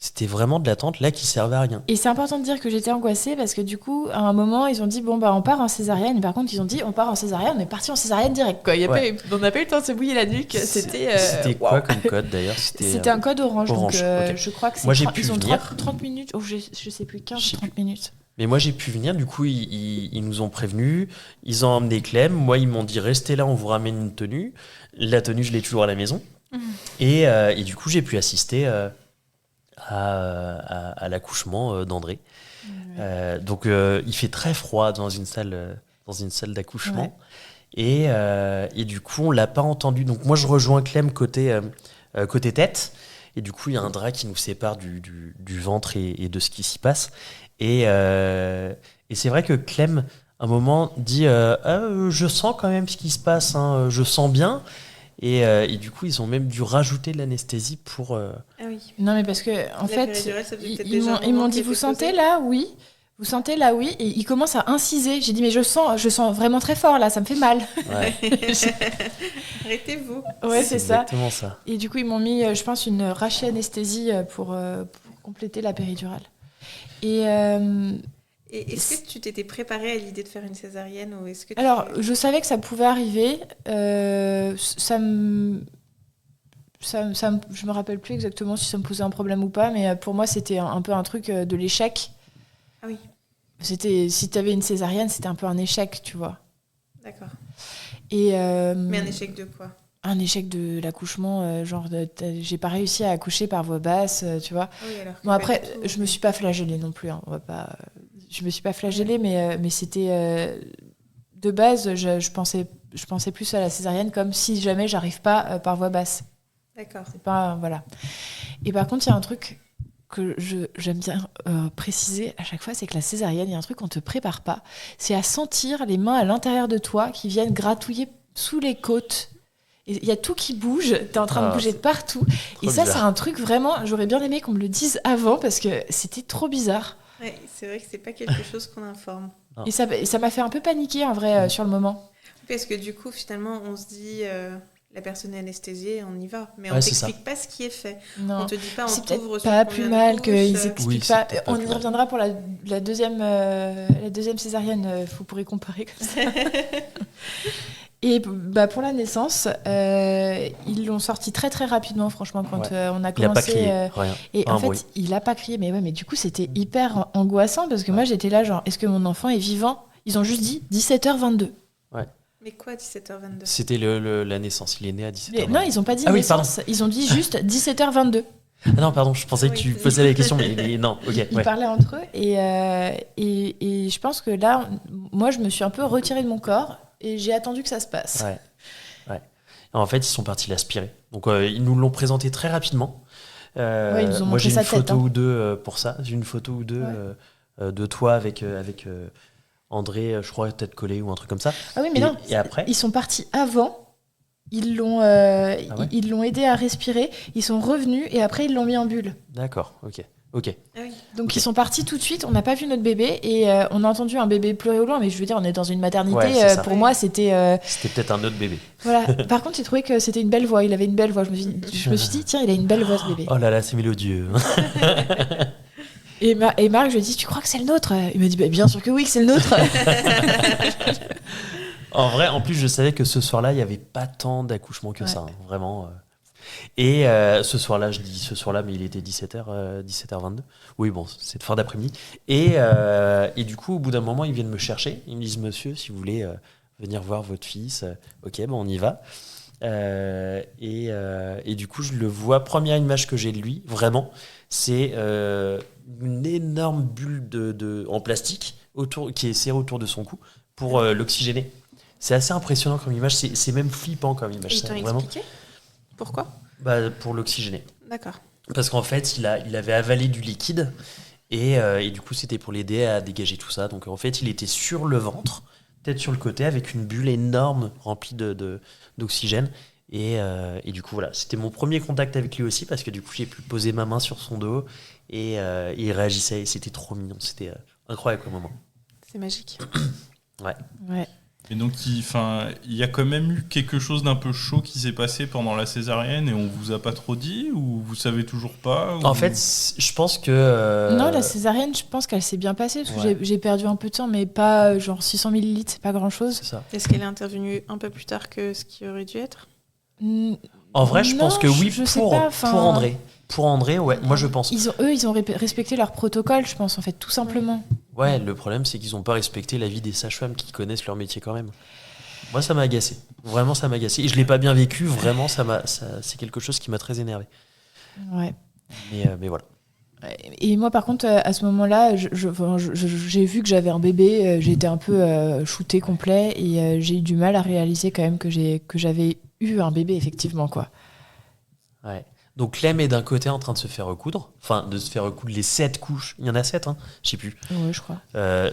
C'était vraiment de l'attente là qui servait à rien. Et c'est important de dire que j'étais angoissée parce que du coup, à un moment, ils ont dit bon bah on part en césarienne. Et par contre, ils ont dit on part en césarienne. On est parti en césarienne direct quoi. On n'a pas eu le temps de se bouiller la nuque. C'était quoi comme code d'ailleurs? C'était un code orange. Donc je crois que c'est. Moi j'ai 30 minutes. Oh, je sais plus 15 ou 30 minutes. Mais moi j'ai pu venir. Du coup ils nous ont prévenus. Ils ont emmené Clem. Moi ils m'ont dit restez là, on vous ramène une tenue. La tenue je l'ai toujours à la maison. Et du coup j'ai pu assister. À l'accouchement d'André. Donc il fait très froid dans une salle d'accouchement. Et du coup on l'a pas entendu. Donc moi je rejoins Clem côté tête. Et du coup il y a un drap qui nous sépare du ventre et de ce qui s'y passe. Et c'est vrai que Clem à un moment dit je sens quand même ce qui se passe, hein, je sens bien. Et du coup, ils ont même dû rajouter de l'anesthésie pour. Ah oui. Non, mais parce que en fait, ils m'ont dit vous sentez là, oui. Vous sentez là, oui. Et ils commencent à inciser. J'ai dit mais je sens vraiment très fort là, ça me fait mal. Ouais. Arrêtez-vous. Ouais, c'est ça. Exactement ça. Et du coup, ils m'ont mis, je pense, une rachianesthésie pour compléter la péridurale. Et est-ce que tu t'étais préparée à l'idée de faire une césarienne ou est-ce que Alors, je savais que ça pouvait arriver. Je me rappelle plus exactement si ça me posait un problème ou pas, mais pour moi, c'était un peu un truc de l'échec. Ah oui. Si tu avais une césarienne, c'était un peu un échec, tu vois. D'accord. Mais un échec de quoi? Un échec de l'accouchement, j'ai pas réussi à accoucher par voie basse, tu vois. Oui, alors bon, après, je me suis pas flagellée non plus, hein, je me suis pas flagellée, mais c'était de base, je pensais plus à la césarienne comme si jamais j'arrive pas par voie basse. D'accord. C'est pas voilà. Et par contre, il y a un truc que j'aime bien préciser à chaque fois, c'est que la césarienne, il y a un truc qu'on te prépare pas, c'est à sentir les mains à l'intérieur de toi qui viennent gratouiller sous les côtes. Il y a tout qui bouge, t'es en train de bouger de partout. Et ça, c'est un truc vraiment, j'aurais bien aimé qu'on me le dise avant parce que c'était trop bizarre. Ouais, c'est vrai que c'est pas quelque chose qu'on informe. Et ça m'a fait un peu paniquer en vrai sur le moment. Parce que du coup, finalement, on se dit la personne est anesthésiée, on y va. Mais on ouais, t'explique pas ce qui est fait. Non. On te dit pas, c'est on t'ouvre peut-être pas plus mal qu'ils expliquent oui, pas. On y reviendra pour la deuxième césarienne, vous pourrez comparer comme ça. Et pour la naissance, ils l'ont sorti très très rapidement, franchement, quand on a commencé. Il n'a pas crié, rien. Et en fait, il n'a pas crié, mais du coup, c'était hyper angoissant parce que moi, j'étais là, genre, est-ce que mon enfant est vivant? Ils ont juste dit 17h22. Ouais. Mais quoi, 17h22? C'était la naissance, il est né à 17h22. Non, ils n'ont pas dit naissance, ils ont dit juste 17h22. Ah non, pardon, je pensais que tu posais la question, mais non, ok. Ils parlaient entre eux et je pense que là, moi, je me suis un peu retirée de mon corps. Et j'ai attendu que ça se passe. Ouais. En fait, ils sont partis l'aspirer. Donc, ils nous l'ont présenté très rapidement. Ils nous ont moi, j'ai une photo tête, ou deux pour ça. J'ai une photo ou deux de toi avec André, je crois, tête collée ou un truc comme ça. Ah oui, mais non. Et après ils sont partis avant Ils l'ont, ouais ils l'ont aidé à respirer. Ils sont revenus et après ils l'ont mis en bulle. D'accord, ok. Donc Ok. ils sont partis tout de suite. On n'a pas vu notre bébé et on a entendu un bébé pleurer au loin. Mais je veux dire, on est dans une maternité. Ouais, c'est ça. Pour moi, c'était C'était peut-être un autre bébé. voilà. Par contre, j'ai trouvé que c'était une belle voix. Il avait une belle voix. Je me suis dit, tiens, il a une belle voix ce bébé. Oh là là, c'est mélodieux. Et Marc, je lui ai dit, tu crois que c'est le nôtre? Il m'a dit, bah, bien sûr que oui, que c'est le nôtre. En vrai, en plus, je savais que ce soir-là, il n'y avait pas tant d'accouchements que ça, hein, vraiment. Et ce soir-là, je dis ce soir-là, mais il était 17h, 17h22. Oui, bon, c'est de fin d'après-midi. Et du coup, au bout d'un moment, ils viennent me chercher. Ils me disent, monsieur, si vous voulez venir voir votre fils, ok, ben on y va. Et du coup, je le vois. Première image que j'ai de lui, vraiment, c'est une énorme bulle en plastique qui est serrée autour de son cou pour l'oxygéner. C'est assez impressionnant comme image. C'est même flippant comme image. Ils ça, t'ont vraiment. expliqué pourquoi? Pour l'oxygéner. D'accord. Parce qu'en fait, il avait avalé du liquide et du coup, c'était pour l'aider à dégager tout ça. Donc en fait, il était sur le ventre, tête sur le côté, avec une bulle énorme remplie d'oxygène. Et du coup, voilà, c'était mon premier contact avec lui aussi parce que du coup, j'ai pu poser ma main sur son dos et il réagissait et c'était trop mignon. C'était incroyable comme moment. C'est magique. Ouais. Et donc, il y a quand même eu quelque chose d'un peu chaud qui s'est passé pendant la césarienne et on vous a pas trop dit ou vous savez toujours pas ou... En fait, je pense que... Non, la césarienne, je pense qu'elle s'est bien passée parce que Ouais. j'ai perdu un peu de sang, mais pas genre 600 millilitres, c'est pas grand-chose. C'est ça. Est-ce qu'elle est intervenue un peu plus tard que ce qui aurait dû être? En vrai, je Non, pense que oui, je sais pour pas, enfin- André. Pour André, ouais, moi je pense. Ils ont respecté leur protocole, je pense, en fait, tout simplement. Ouais, le problème, c'est qu'ils n'ont pas respecté l'avis des sages-femmes qui connaissent leur métier quand même. Moi, ça m'a agacé. Vraiment, ça m'a agacé. Et je l'ai pas bien vécu. Vraiment, c'est quelque chose qui m'a très énervé. Ouais. Mais voilà. Et moi, par contre, à ce moment-là, j'ai vu que j'avais un bébé, j'ai été un peu shootée complet et j'ai eu du mal à réaliser quand même que j'avais eu un bébé, effectivement, quoi. Ouais. Donc, Clem est d'un côté en train de se faire recoudre. Enfin, de se faire recoudre les 7 couches. Il y en a 7, hein, je sais plus. Ouais, je crois.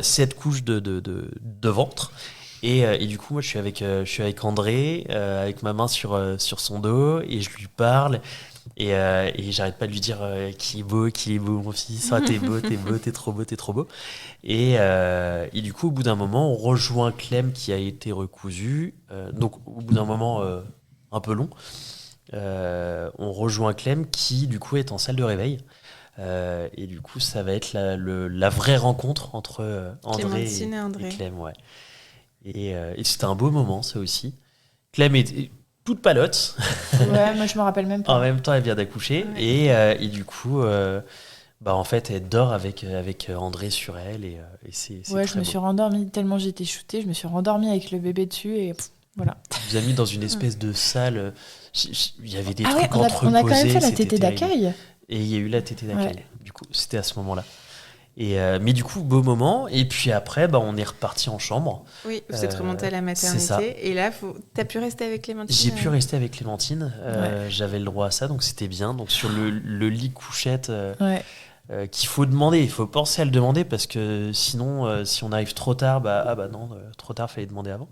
7 couches de ventre. Et du coup, moi, je suis avec André, avec ma main sur son dos, et je lui parle. Et j'arrête pas de lui dire qu'il est beau, mon fils. Ah, t'es beau, t'es trop beau, t'es trop beau. Et du coup, au bout d'un moment, on rejoint Clem qui a été recousu. Donc, au bout d'un moment un peu long, on rejoint Clem qui, du coup, est en salle de réveil. Et du coup, ça va être la vraie rencontre entre André Clémentine et André. et Clem, ouais. Et c'était un beau moment, ça aussi. Clem est toute palote. Ouais, moi, je me rappelle même pas. En même temps, elle vient d'accoucher. Ouais. Et du coup, en fait, elle dort avec André sur elle. Et c'est Ouais, très je me beau. suis rendormie tellement j'étais shootée, je me suis rendormie avec le bébé dessus et voilà. Il nous a mis dans une espèce de salle. Il y avait des Ah ouais, trucs on a quand même fait la c'était tétée terrible. d'accueil. Et il y a eu la tétée d'accueil. Ouais. Du coup, c'était à ce moment-là. Mais du coup, beau moment. Et puis après, on est reparti en chambre. Oui, vous êtes remonté à la c'est ça. maternité. Et là, t'as pu rester avec Clémentine? J'ai pu rester avec Clémentine. J'avais le droit à ça, donc c'était bien. Donc sur le lit couchette. Ouais. Qu'il faut demander, il faut penser à le demander parce que sinon, si on arrive trop tard, non, trop tard, fallait demander avant.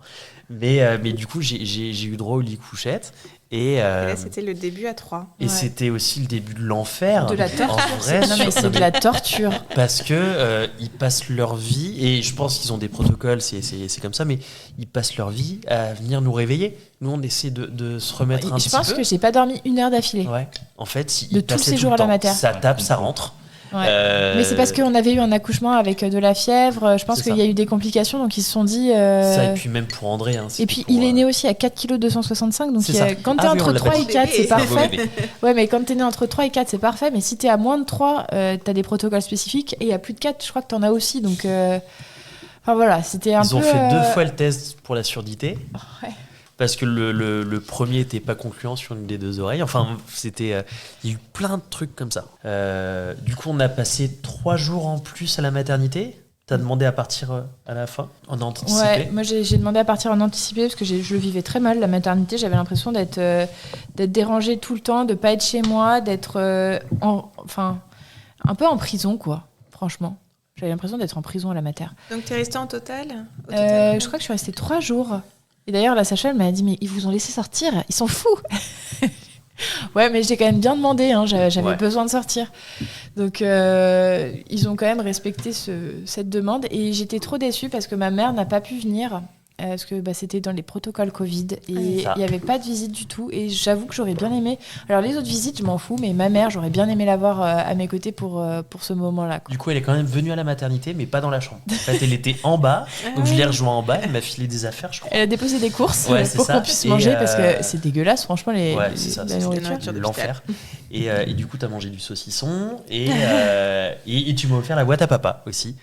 Mais du coup, j'ai eu droit au lit couchette et là, c'était le début à 3. et c'était aussi le début de l'enfer. De la torture. En vrai, Non, mais c'est de la torture. parce que ils passent leur vie et je pense qu'ils ont des protocoles, c'est comme ça, mais ils passent leur vie à venir nous réveiller. Nous, on essaie de se remettre un Je petit pense peu. que j'ai pas dormi 1 heure d'affilée. Ouais. En fait, De ils tout le passaient séjour le à la temps. mater. Ça tape, ça rentre. Ouais. Mais c'est parce qu'on avait eu un accouchement avec de la fièvre. Je pense C'est qu'il ça. y a eu des complications, donc ils se sont dit. Ça, et puis même pour André. Hein, Et puis il est né aussi à 4 kg 265, donc C'est ça. quand t'es Ah oui, on entre l'a pas 3 et dit. 4, c'est Bébé. Un beau parfait. bébé. Ouais, mais quand t'es né entre 3 et 4, c'est parfait. Mais si t'es à moins de 3, t'as des protocoles spécifiques. Et à plus de 4, je crois que t'en as aussi. Donc, enfin voilà, c'était un peu. Ils ont fait 2 fois le test pour la surdité. Ouais. Parce que le premier n'était pas concluant sur une des 2 oreilles. Enfin, c'était. Il y a eu plein de trucs comme ça. Du coup, on a passé 3 jours en plus à la maternité. T'as demandé à partir à la fin, en anticipé. Ouais, moi j'ai demandé à partir en anticipé parce que je le vivais très mal, la maternité. J'avais l'impression d'être dérangée tout le temps, de pas être chez moi, d'être un peu en prison, quoi, franchement. J'avais l'impression d'être en prison à la mater. Donc, t'es resté en total? Je crois que je suis restée 3 jours. Et d'ailleurs, la sage-femme m'a dit, mais ils vous ont laissé sortir, ils sont fous. Ouais, mais j'ai quand même bien demandé, hein, j'avais besoin de sortir. Donc, ils ont quand même respecté cette demande. Et j'étais trop déçue parce que ma mère n'a pas pu venir. Parce que c'était dans les protocoles Covid et il n'y avait pas de visite du tout. Et j'avoue que j'aurais bien aimé. Alors, les autres visites, je m'en fous, mais ma mère, j'aurais bien aimé l'avoir à mes côtés pour ce moment-là, quoi. Du coup, elle est quand même venue à la maternité, mais pas dans la chambre. En fait, elle était en bas, donc je l'ai rejoint en bas. Elle m'a filé des affaires, je crois. Elle a déposé des courses pour qu'on puisse Et manger parce que c'est dégueulasse, franchement, ouais, c'est ça, la nourriture. c'est l'enfer. Et du coup, t'as mangé du saucisson et tu m'as offert la boîte à papa aussi.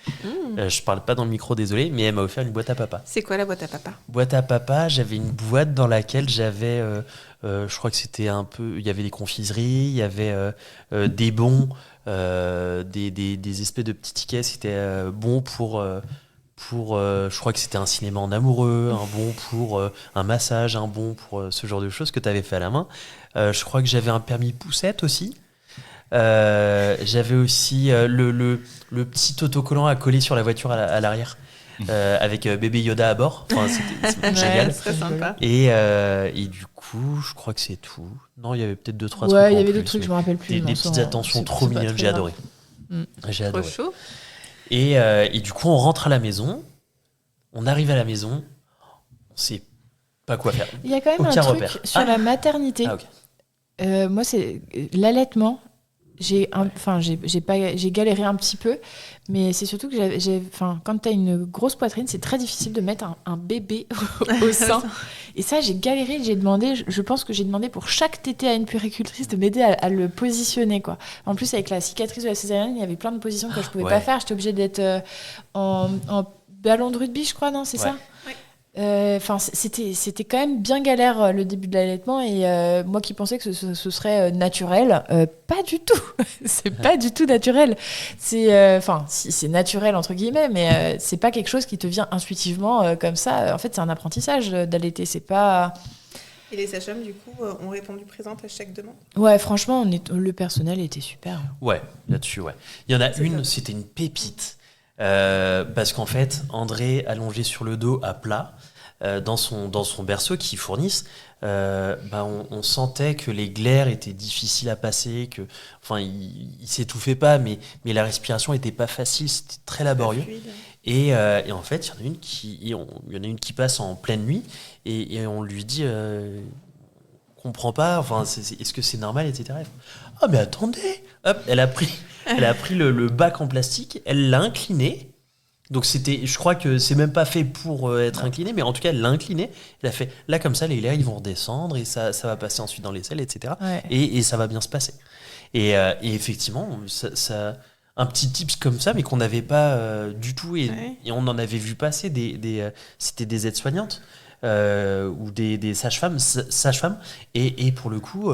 Je parle pas dans le micro, désolé, mais elle m'a offert une boîte à papa. C'est quoi la boîte à papa ? Boîte à papa, j'avais une boîte dans laquelle j'avais, je crois que c'était un peu, il y avait des confiseries, il y avait des bons, des espèces de petits tickets qui étaient bons pour je crois que c'était un cinéma en amoureux, un bon pour un massage, un bon pour ce genre de choses que tu avais fait à la main. Je crois que j'avais un permis poussette aussi. J'avais aussi le petit autocollant à coller sur la voiture à l'arrière. Avec bébé Yoda à bord. Enfin, c'était génial. C'est très sympa. Et du coup, je crois que c'est tout. Non, il y avait peut-être 2-3 trucs. Ouais, il y en avait plus, d'autres trucs, mais je me rappelle plus. des petites attentions trop mignonnes, j'ai adoré. J'ai Trop adoré. chaud. Et du coup, on rentre à la maison. On arrive à la maison. On sait pas quoi faire. Il y a quand même Aucun un truc repère. sur la maternité. Ah, ok. Moi, c'est l'allaitement. J'ai galéré un petit peu, mais c'est surtout que quand tu as une grosse poitrine, c'est très difficile de mettre un bébé au sein. Et ça, j'ai galéré, j'ai demandé, je pense que j'ai demandé pour chaque tétée à une puéricultrice de m'aider à le positionner, quoi. En plus, avec la cicatrice de la césarienne, il y avait plein de positions que je pouvais pas faire. J'étais obligée d'être en ballon de rugby, je crois, non, c'est ça ? C'était quand même bien galère le début de l'allaitement et moi qui pensais que ce serait naturel, pas du tout. C'est pas du tout naturel. Si c'est naturel entre guillemets, mais c'est pas quelque chose qui te vient intuitivement comme ça. En fait, c'est un apprentissage d'allaiter. C'est pas. Et les sages-femmes, du coup, ont répondu présentes à chaque demande ? Ouais, franchement, le personnel était super. Ouais, là-dessus, ouais. Il y en a une, c'était une pépite. Parce qu'en fait, André, allongé sur le dos à plat, dans son berceau qu'ils fournissent, on sentait que les glaires étaient difficiles à passer, que, enfin, il s'étouffait pas, mais la respiration était pas facile, c'était très laborieux. Et en fait, il y en a une qui passe en pleine nuit et on lui dit comprend pas, enfin, est-ce que c'est normal, etc. Ah, mais attendez, hop, elle a pris le bac en plastique, elle l'a incliné. Donc je crois que c'est même pas fait pour être incliné, mais en tout cas elle l'a incliné. Elle a fait là comme ça, les lairs ils vont redescendre et ça va passer ensuite dans les selles, etc. Ouais. Et ça va bien se passer. Et effectivement, ça un petit tips comme ça, mais qu'on n'avait pas du tout et on en avait vu passer c'était des aides-soignantes ou des sages-femmes et pour le coup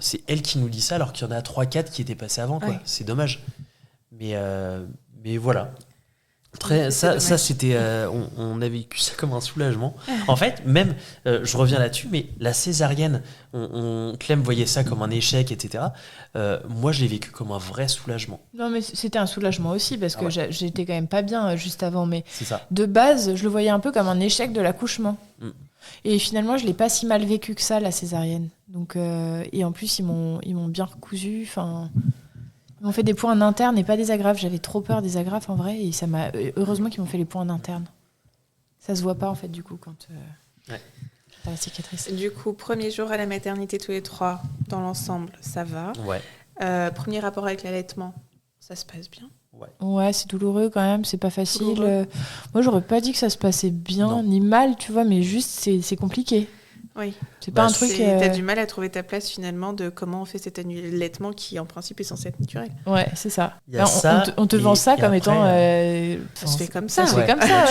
c'est elle qui nous dit ça alors qu'il y en a 3-4 qui étaient passés avant, quoi. C'est dommage. Mais voilà. Ça c'était on a vécu ça comme un soulagement. En fait, même je reviens là-dessus, mais la césarienne, Clem voyait ça comme un échec, etc. Moi, je l'ai vécu comme un vrai soulagement. Non, mais c'était un soulagement aussi parce que j'étais quand même pas bien juste avant, mais c'est ça. De base, je le voyais un peu comme un échec de l'accouchement. Et finalement, je l'ai pas si mal vécu que ça, la césarienne. Donc, et en plus, ils m'ont bien recousu. Enfin, ils m'ont fait des points en interne et pas des agrafes. J'avais trop peur des agrafes en vrai, et ça m'a. Heureusement qu'ils m'ont fait les points en interne. Ça se voit pas en fait du coup quand t'as la cicatrice. Du coup, premier jour à la maternité tous les 3, dans l'ensemble, ça va. Ouais. Premier rapport avec l'allaitement, ça se passe bien. Ouais, c'est douloureux quand même, c'est pas facile. Moi, j'aurais pas dit que ça se passait bien ni mal, tu vois, mais juste c'est compliqué. Oui. C'est pas un truc. T'as du mal à trouver ta place finalement de comment on fait cet allaitement qui en principe est censé être naturel. Ouais, c'est ça. On te vend ça comme étant. Ça se fait comme ça. Ça se fait comme ça,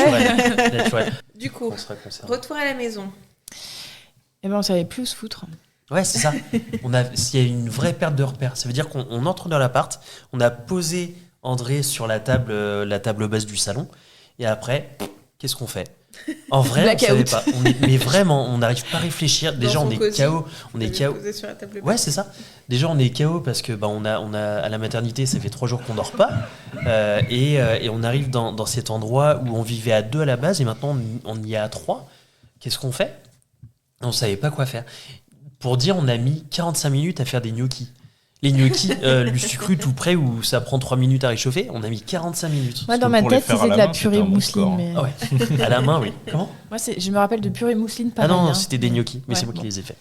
naturel. Du coup, retour à la maison. Eh ben, on savait plus où se foutre. Ouais, c'est ça. Il y a une vraie perte de repères. Ça veut dire qu'on entre dans l'appart, on a posé André sur la table basse du salon, et après, qu'est-ce qu'on fait ? En vrai, on savait pas. Mais vraiment, on n'arrive pas à réfléchir. Déjà, on est KO. On est KO. Ouais, c'est ça. Déjà, on est KO parce que on a à la maternité, ça fait 3 jours qu'on dort pas, et on arrive dans cet endroit où on vivait à 2 à la base, et maintenant on y est à 3. qu'est-ce qu'on fait ? On savait pas quoi faire. Pour dire, on a mis 45 minutes à faire des gnocchis. Les gnocchis, le sucre tout prêt où ça prend 3 minutes à réchauffer, on a mis 45 minutes. Moi, dans que ma pour les tête, faire à c'était la de la main, purée c'était un bon mousseline. score, Mais... Ah ouais, à la main, oui. Comment ? Moi, je me rappelle de purée mousseline. Ah non, pareil, hein. c'était des gnocchis, mais Ouais, c'est moi bon. qui les ai faits.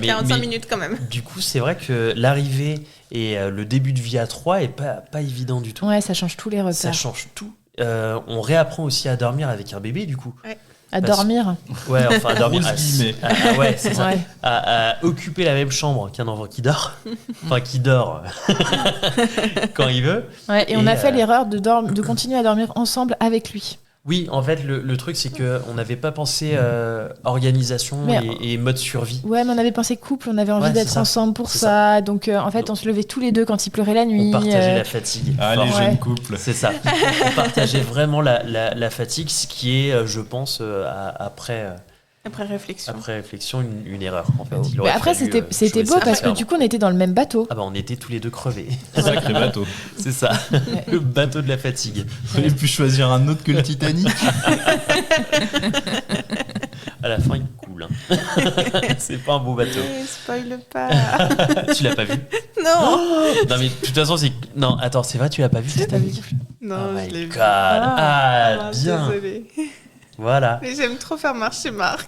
45 minutes quand même. Du coup, c'est vrai que l'arrivée et le début de vie à 3 est pas évident du tout. Ouais, ça change tous les repas. Ça change tout. On réapprend aussi à dormir avec un bébé, du coup. À dormir. Ouais, enfin à dormir. Grosse guillemets. Ouais, c'est ça. Ouais. À occuper la même chambre qu'un enfant qui dort. Enfin, qui dort quand il veut. Ouais, et on a fait l'erreur de continuer à dormir ensemble avec lui. Oui, en fait, le truc, c'est qu'on n'avait pas pensé organisation Mais- et mode survie. Ouais, mais on avait pensé couple, on avait envie Ouais, d'être c'est ça. ensemble pour C'est ça. Donc, en fait, on se levait tous les deux quand il pleurait la nuit. On partageait la fatigue. Ah, Fort. les Ouais. jeunes couples. C'est ça. On partageait vraiment la fatigue, ce qui est, je pense, Après réflexion. après réflexion, une erreur. En fait. Il Mais aurait après, fallu, c'était jouer beau ça parce que différemment. du coup, on était dans le même bateau. Ah bah on était tous les deux crevés. Sacré bateau. C'est ça. Le bateau de la fatigue. Fallait plus choisir un autre que le Titanic. À la fin, il coule. Hein. C'est pas un beau bateau. Spoil pas. Tu l'as pas vu? Non. Non mais de toute façon, c'est... Non, attends, c'est vrai, tu l'as pas vu? T'as vu. Non, Oh je my l'ai God. vu. Ah, bien. Désolée. Voilà. Mais j'aime trop faire marcher Marc.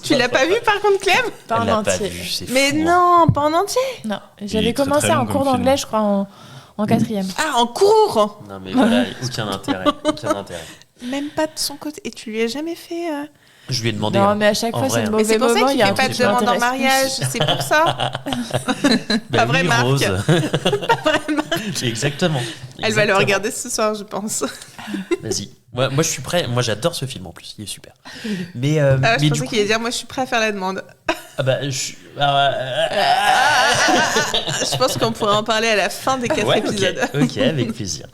Tu l'as pas vu par contre, Clem? Pas Elle en l'a pas entier. vu, c'est Mais fou, hein. non, pas en entier. Non, Il j'avais est très, commencé très long un comme cours film. d'anglais, je crois, en quatrième. Ah, en cours. Non mais voilà, aucun intérêt. Aucun intérêt. Même pas de son côté. Et tu lui as jamais fait. Je lui ai demandé. Non, hein. mais à chaque En fois, vrai, c'est le hein. Mais mauvais c'est pour ça moment. qu'il il y a fait un pas truc de qui demande en m'intéresse mariage. plus. C'est pour ça. Bah Pas vrai, oui, Marc. Rose. Pas vrai, Marc. Exactement. Elle va le Exactement. regarder ce soir, je pense. Vas-y. Moi, je suis prêt. Moi, j'adore ce film en plus. Il est super. Mais, Ah, mais je du pensais coup, qu'il allait dire moi je suis prêt à faire la demande. ah bah, Je pense qu'on pourrait en parler à la fin des 4 ouais, épisodes. ok, avec plaisir.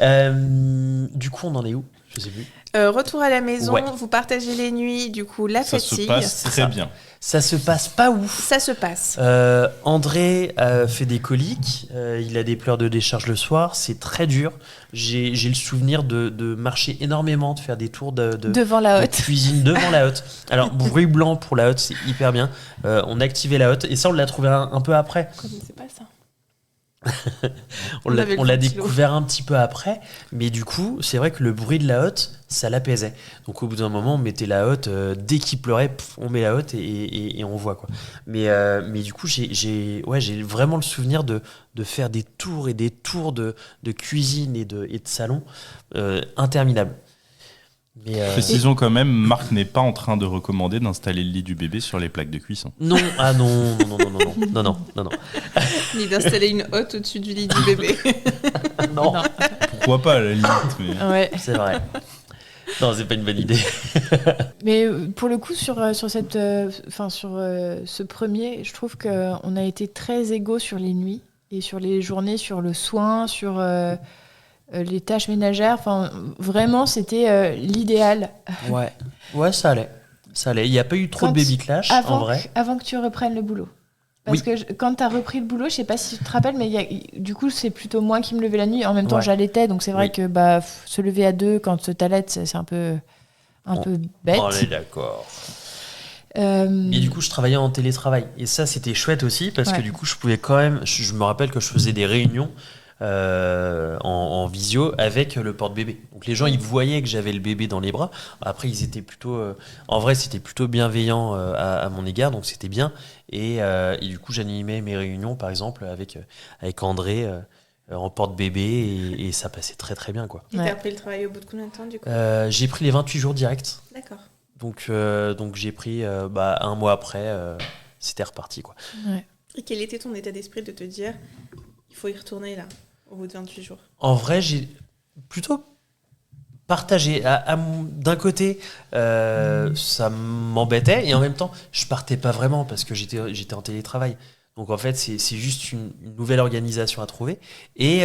Du coup, on en est où? Je sais plus. Retour à la maison, Ouais. vous partagez les nuits, du coup la Ça se fatigue. passe C'est très ça. bien. Ça se passe pas ouf. Ça se passe. André fait des coliques, il a des pleurs de décharge le soir, c'est très dur. J'ai le souvenir de marcher énormément, de faire des tours de Devant la hotte. cuisine devant la hotte. Alors, bruit blanc pour la hotte, c'est hyper bien. On a activé la hotte et ça, on l'a trouvé un peu après. Je connaissais pas ça. On l'a avait le on l'a ventilo. découvert un petit peu après, mais du coup, c'est vrai que le bruit de la hotte, ça l'apaisait. Donc au bout d'un moment, on mettait la hotte, dès qu'il pleurait, on met la hotte et on voit quoi. Mais du coup, j'ai vraiment le souvenir de faire des tours et des tours de cuisine et de salon interminables. Mais Précisons quand même, Marc n'est pas en train de recommander d'installer le lit du bébé sur les plaques de cuisson. non, ah non, non. Ni d'installer une hotte au-dessus du lit du bébé. Non, Pourquoi pas à la limite, mais... Ouais. c'est vrai. Non, c'est pas une bonne idée. Mais pour le coup, sur ce premier, je trouve qu'on a été très égaux sur les nuits et sur les journées, sur le soin, sur les tâches ménagères. Enfin, vraiment, c'était l'idéal. Ouais, ça allait. Il n'y a pas eu trop Quand- de baby clash, en vrai. Avant que tu reprennes le boulot. Parce Oui. que quand tu as repris le boulot, je sais pas si tu te rappelles, mais du coup, c'est plutôt moi qui me levais la nuit. En même temps, Ouais. j'allaitais, donc c'est vrai Oui. que se lever à deux quand tu t'allaites, c'est un peu bête. On est d'accord. Euh, Mais du coup, je travaillais en télétravail. Et ça, c'était chouette aussi, parce que Ouais. du coup, je pouvais quand même... Je me rappelle que je faisais des réunions en visio avec le porte-bébé. Donc les gens, ils voyaient que j'avais le bébé dans les bras. Après, ils étaient plutôt... en vrai, c'était plutôt bienveillant à mon égard, donc c'était bien. Et du coup, j'animais mes réunions, par exemple, avec André en porte-bébé, et ça passait très très bien, quoi. Et Ouais. t'as repris le travail au bout de combien de temps du coup J'ai pris les 28 jours directs. D'accord. Donc j'ai pris un mois après, c'était reparti, quoi. ouais. Et quel était ton état d'esprit de te dire il faut y retourner là, au bout de 28 jours? En vrai, j'ai plutôt partagé. D'un côté, ça m'embêtait, et en même temps, je partais pas vraiment parce que j'étais en télétravail. Donc en fait, c'est juste une nouvelle organisation à trouver. Et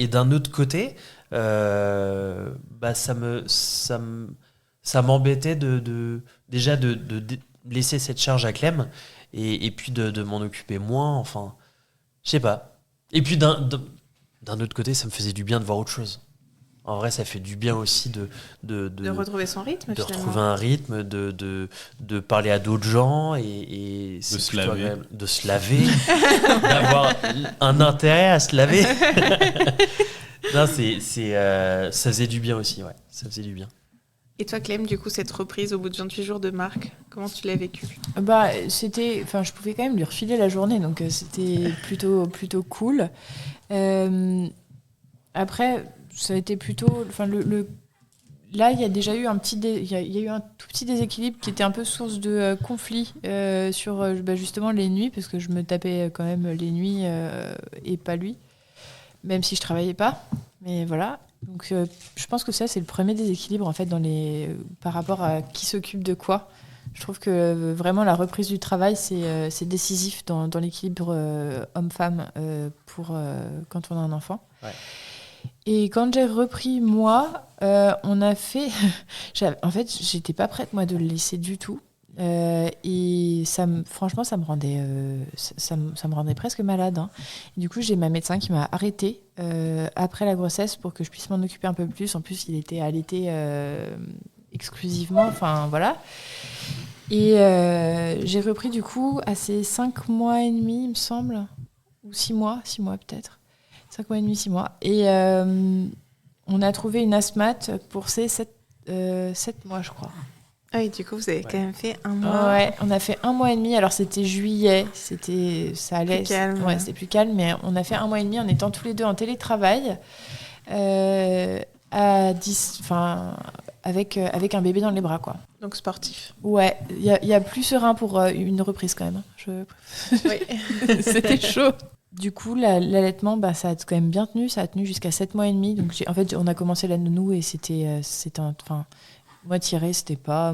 d'un autre côté, ça m'embêtait déjà de laisser cette charge à Clem, et puis de m'en occuper moins. Enfin, je sais pas. Et puis d'un autre côté, ça me faisait du bien de voir autre chose. En vrai, ça fait du bien aussi De retrouver son rythme, de finalement. retrouver un rythme, de parler à d'autres gens et c'est se plutôt laver. agréable. De se laver, d'avoir un intérêt à se laver. Non, ça faisait du bien aussi, ouais. Ça faisait du bien. Et toi, Clem, du coup, cette reprise au bout de 28 jours de Marc, comment tu l'as vécu? Bah, je pouvais quand même lui refiler la journée, donc c'était plutôt cool. Après, ça a été plutôt, là, il y a déjà eu il y a eu un tout petit déséquilibre qui était un peu source de conflit sur justement les nuits, parce que je me tapais quand même les nuits et pas lui, même si je travaillais pas. Mais voilà. Donc, je pense que ça, c'est le premier déséquilibre en fait par rapport à qui s'occupe de quoi. Je trouve que vraiment la reprise du travail, c'est décisif dans l'équilibre homme-femme pour quand on a un enfant. Ouais. Et quand j'ai repris moi, on a fait. En fait, j'étais pas prête moi de le laisser du tout. Et franchement, ça me rendait presque malade. Hein. Et du coup, j'ai ma médecin qui m'a arrêtée après la grossesse pour que je puisse m'en occuper un peu plus. En plus, il était allaité exclusivement. Enfin, voilà. Et j'ai repris du coup à ces 5 mois et demi, il me semble. Ou 6 mois peut-être. 5 mois et demi, 6 mois. Et on a trouvé une asthmate pour ces 7 mois, je crois. Ah oui, du coup, vous avez quand même fait un mois. Ouais, on a fait 1 mois et demi. Alors, c'était juillet. Ça allait. Plus calme. Ouais, c'était plus calme. Mais on a fait 1 mois et demi en étant tous les deux en télétravail. Avec un bébé dans les bras, quoi. Donc sportif. Ouais, il y a plus serein pour une reprise, quand même. Oui. C'était chaud. Du coup, l'allaitement, ça a quand même bien tenu. Ça a tenu jusqu'à 7 mois et demi. Donc, en fait, on a commencé la nounou et moi, tirer, c'était pas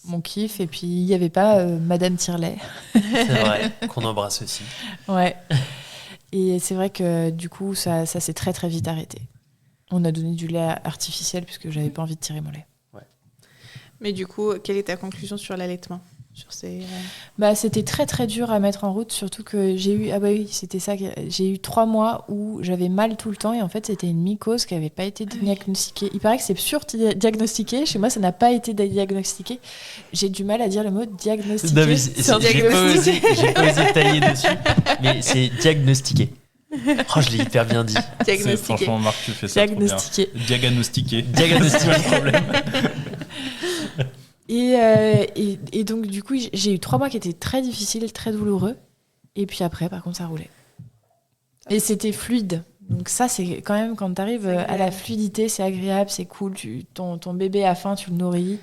mon kiff. Et puis, il n'y avait pas Madame Tirlet. C'est vrai, qu'on embrasse aussi. Ouais. Et c'est vrai que du coup, ça s'est très, très vite arrêté. On a donné du lait artificiel puisque j'avais pas envie de tirer mon lait. Ouais. Mais du coup, quelle est ta conclusion sur l'allaitement ? C'était très très dur à mettre en route, surtout que j'ai eu 3 mois où j'avais mal tout le temps et en fait c'était une mycose qui n'avait pas été diagnostiquée. Il paraît que c'est surdiagnostiqué, chez moi ça n'a pas été diagnostiqué. J'ai du mal à dire le mot diagnostiqué. Non, mais j'ai pas osé tailler dessus, mais c'est diagnostiqué. Oh, je l'ai hyper bien dit. Diagnostiqué. Franchement, Marc, tu fais ça trop bien. Diagnostiqué le problème. Et donc, du coup, j'ai eu 3 mois qui étaient très difficiles, très douloureux. Et puis après, par contre, ça roulait. Et c'était fluide. Donc ça, c'est quand même, quand tu arrives à la fluidité, c'est agréable, c'est cool. Ton bébé a faim, tu le nourris.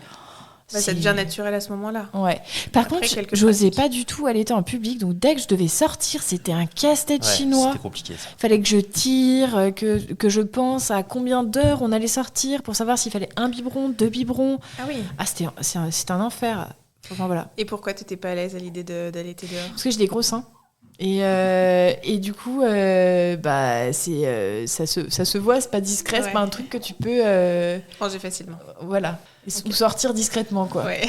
Ça devient naturel à ce moment-là. Ouais. Par contre, j'osais pas du tout allaiter en public. Donc dès que je devais sortir, c'était un casse-tête chinois. C'était compliqué, ça. Fallait que je tire, que je pense à combien d'heures on allait sortir pour savoir s'il fallait 1 biberon, 2 biberons. Ah oui. Ah, c'était un enfer. Enfin, voilà. Et pourquoi t'étais pas à l'aise à l'idée d'allaiter dehors ? Parce que j'ai des gros seins. Et du coup, ça se voit, c'est pas discret, c'est pas un truc que tu peux manger facilement. Voilà. Ou sortir discrètement, quoi. Ouais.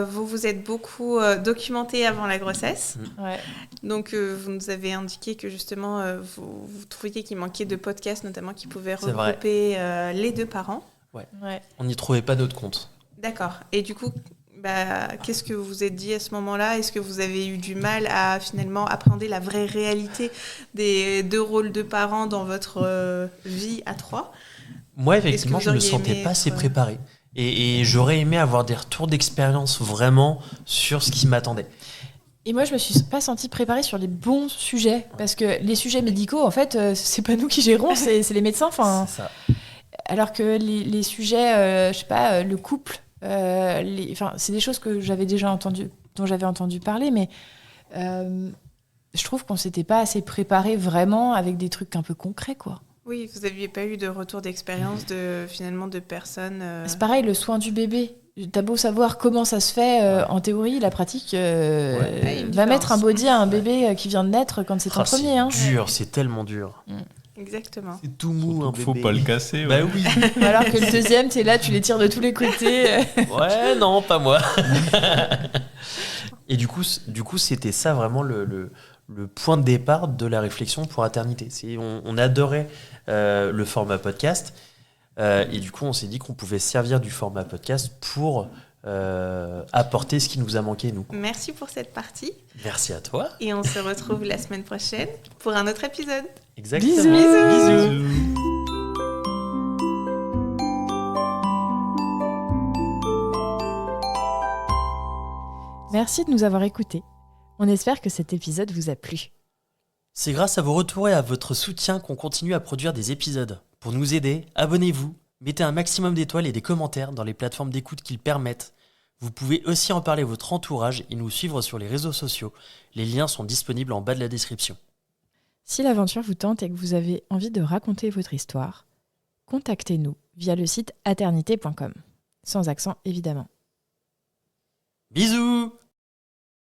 Vous vous êtes beaucoup documenté avant la grossesse. Ouais. Donc, vous nous avez indiqué que justement, vous trouviez qu'il manquait de podcasts, notamment qui pouvaient regrouper les 2 parents. Ouais. On n'y trouvait pas d'autre compte. D'accord. Et du coup, qu'est-ce que vous vous êtes dit à ce moment-là ? Est-ce que vous avez eu du mal à finalement appréhender la vraie réalité des 2 rôles de parents dans votre vie à 3 ? Moi, effectivement, je ne me sentais pas assez préparé. Et j'aurais aimé avoir des retours d'expérience vraiment sur ce qui m'attendait. Et moi, je me suis pas sentie préparée sur les bons sujets. Parce que les sujets médicaux, en fait, c'est pas nous qui gérons, c'est les médecins. C'est ça. Alors que les sujets, je sais pas, le couple, c'est des choses que j'avais déjà dont j'avais entendu parler, mais je trouve qu'on s'était pas assez préparé vraiment avec des trucs un peu concrets, quoi. Oui, vous n'aviez pas eu de retour d'expérience finalement de personnes... C'est pareil, le soin du bébé. T'as beau savoir comment ça se fait en théorie, la pratique va mettre un body à un bébé qui vient de naître quand c'est ton premier. C'est dur, c'est tellement dur. Exactement. C'est tout mou, un bébé. Faut pas le casser. Bah oui. Alors que le deuxième, t'es là, tu les tires de tous les côtés. Ouais, non, pas moi. Et du coup, c'était ça vraiment le point de départ de la réflexion pour Aternité. On adorait le format podcast et du coup on s'est dit qu'on pouvait servir du format podcast pour apporter ce qui nous a manqué nous. Merci pour cette partie. Merci à toi. Et on se retrouve la semaine prochaine pour un autre épisode. Exactement. Bisous. Bisous. Merci de nous avoir écoutés. On espère que cet épisode vous a plu. C'est grâce à vos retours et à votre soutien qu'on continue à produire des épisodes. Pour nous aider, abonnez-vous, mettez un maximum d'étoiles et des commentaires dans les plateformes d'écoute qu'ils permettent. Vous pouvez aussi en parler à votre entourage et nous suivre sur les réseaux sociaux. Les liens sont disponibles en bas de la description. Si l'aventure vous tente et que vous avez envie de raconter votre histoire, contactez-nous via le site aternité.com. Sans accent évidemment. Bisous!